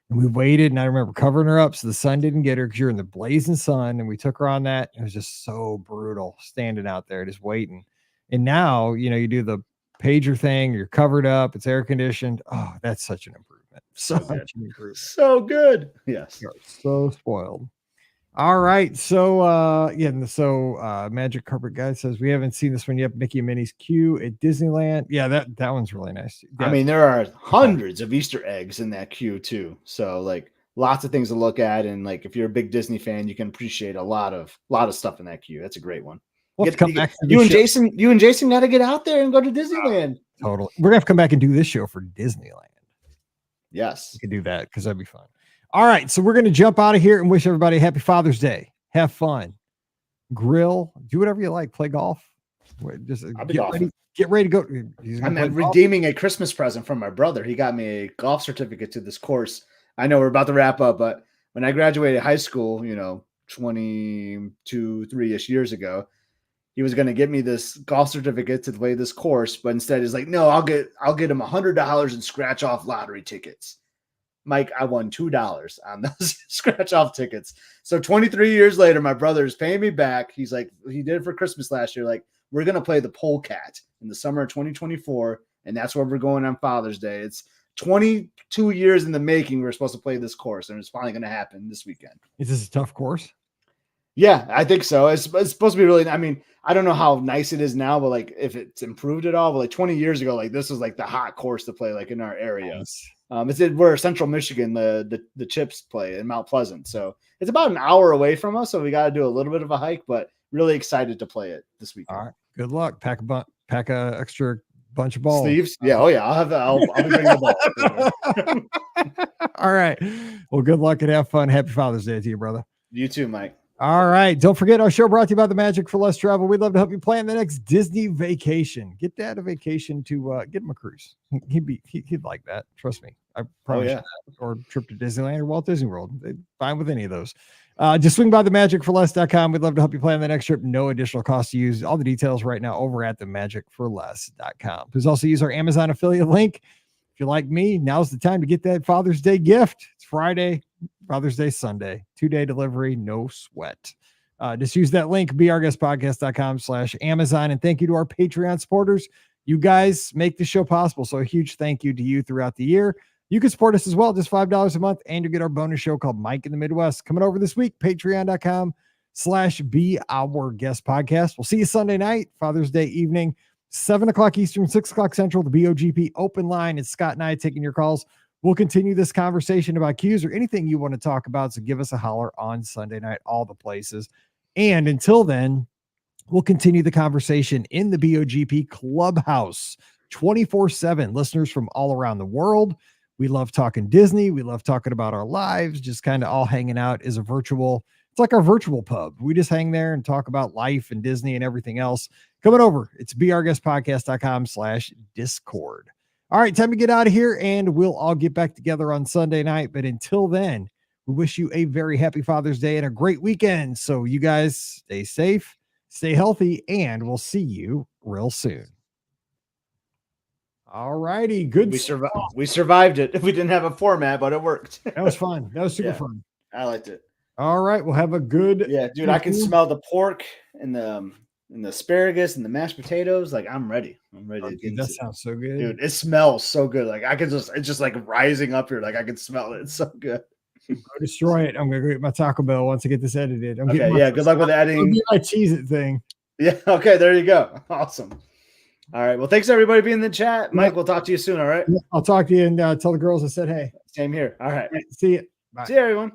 Speaker 1: And we waited, and I remember covering her up so the sun didn't get her because you're in the blazing sun. And we took her on that. It was just so brutal standing out there just waiting. And now, you do the pager thing, you're covered up, it's air conditioned. Oh, that's such an improvement. Such an improvement.
Speaker 2: So good. Yes.
Speaker 1: You're so spoiled. All right. So Magic Carpet Guy says we haven't seen this one yet. Mickey and Minnie's queue at Disneyland. Yeah, that one's really nice. Yeah.
Speaker 2: There are hundreds of Easter eggs in that queue too. So like lots of things to look at. And like if you're a big Disney fan, you can appreciate a lot of stuff in that queue. That's a great one. You and Jason got to get out there and go to Disneyland.
Speaker 1: Totally. We're gonna have to come back and do this show for Disneyland.
Speaker 2: Yes.
Speaker 1: We could do that because that'd be fun. All right. So we're going to jump out of here and wish everybody a happy Father's Day. Have fun. Grill. Do whatever you like. Play golf. Just get ready to go.
Speaker 2: I'm redeeming a Christmas present from my brother. He got me a golf certificate to this course. I know we're about to wrap up, but when I graduated high school, 3-ish years ago, he was going to get me this golf certificate to play this course, but instead he's like, no, I'll get him $100 in scratch off lottery tickets. Mike, I won $2 on those scratch off tickets. So 23 years later, my brother is paying me back. He's like, he did it for Christmas last year. Like, we're going to play the Polecat in the summer of 2024. And that's where we're going on Father's Day. It's 22 years in the making. We're supposed to play this course, and it's finally going to happen this weekend.
Speaker 1: Is this a tough course?
Speaker 2: Yeah, I think so. It's supposed to be really, I mean, I don't know how nice it is now, but like if it's improved at all, but like 20 years ago, like this was like the hot course to play like in our area.
Speaker 1: Nice.
Speaker 2: It's where Central Michigan, the Chips play in Mount Pleasant. So it's about an hour away from us. So we got to do a little bit of a hike, but really excited to play it this weekend.
Speaker 1: All right. Good luck. Pack a extra bunch of balls.
Speaker 2: Sleeves. Yeah. Oh yeah. I'll be bringing the
Speaker 1: ball. All right. Well, good luck and have fun. Happy Father's Day to you, brother.
Speaker 2: You too, Mike.
Speaker 1: All right. Don't forget our show brought to you by the Magic for Less Travel. We'd love to help you plan the next Disney vacation. Get Dad a vacation to get him a cruise. He'd like that. Trust me. I promise you that. Or trip to Disneyland or Walt Disney World. They're fine with any of those. Just swing by themagicforless.com. We'd love to help you plan the next trip. No additional cost to use. All the details right now over at themagicforless.com. Please also use our Amazon affiliate link. If you're like me, now's the time to get that Father's Day gift. It's Friday, Father's Day, Sunday, 2-day delivery, no sweat. Just use that link, beourguestpodcast.com/Amazon. And thank you to our Patreon supporters. You guys make the show possible. So a huge thank you to you throughout the year. You can support us as well, just $5 a month, and you get our bonus show called Mike in the Midwest coming over this week, patreon.com/beourguestpodcast. We'll see you Sunday night, Father's Day evening, 7 o'clock Eastern, 6 o'clock Central, the BOGP open line. It's Scott and I taking your calls. We'll continue this conversation about cues or anything you want to talk about. So give us a holler on Sunday night, all the places. And until then, we'll continue the conversation in the BOGP Clubhouse 24/7. Listeners from all around the world. We love talking Disney. We love talking about our lives, just kind of all hanging out as a virtual. It's like our virtual pub. We just hang there and talk about life and Disney and everything else. Coming over. It's beourguestpodcast.com/Discord. All right, time to get out of here, and we'll all get back together on Sunday night. But until then, we wish you a very happy Father's Day and a great weekend. So you guys stay safe, stay healthy, and we'll see you real soon. All righty. Good.
Speaker 2: We survived it. We didn't have a format, but it worked.
Speaker 1: That was fun. That was super fun.
Speaker 2: I liked it.
Speaker 1: All right. We'll have a good.
Speaker 2: Yeah, dude, I can smell the pork and the asparagus and the mashed potatoes. Like, I'm ready. I'm ready.
Speaker 1: Dude, that sounds so good.
Speaker 2: Dude, it smells so good. Like, it's just like rising up here. Like, I can smell it. It's so good.
Speaker 1: Go destroy it. I'm going to go get my Taco Bell once I get this edited.
Speaker 2: Okay, yeah, good luck with editing.
Speaker 1: My Cheez-It thing.
Speaker 2: Yeah, okay, there you go. Awesome. All right, well, thanks everybody being in the chat. Mike, we'll talk to you soon, all right?
Speaker 1: I'll talk to you and tell the girls I said hey.
Speaker 2: Same here. All right.
Speaker 1: See you.
Speaker 2: Bye. See you, everyone.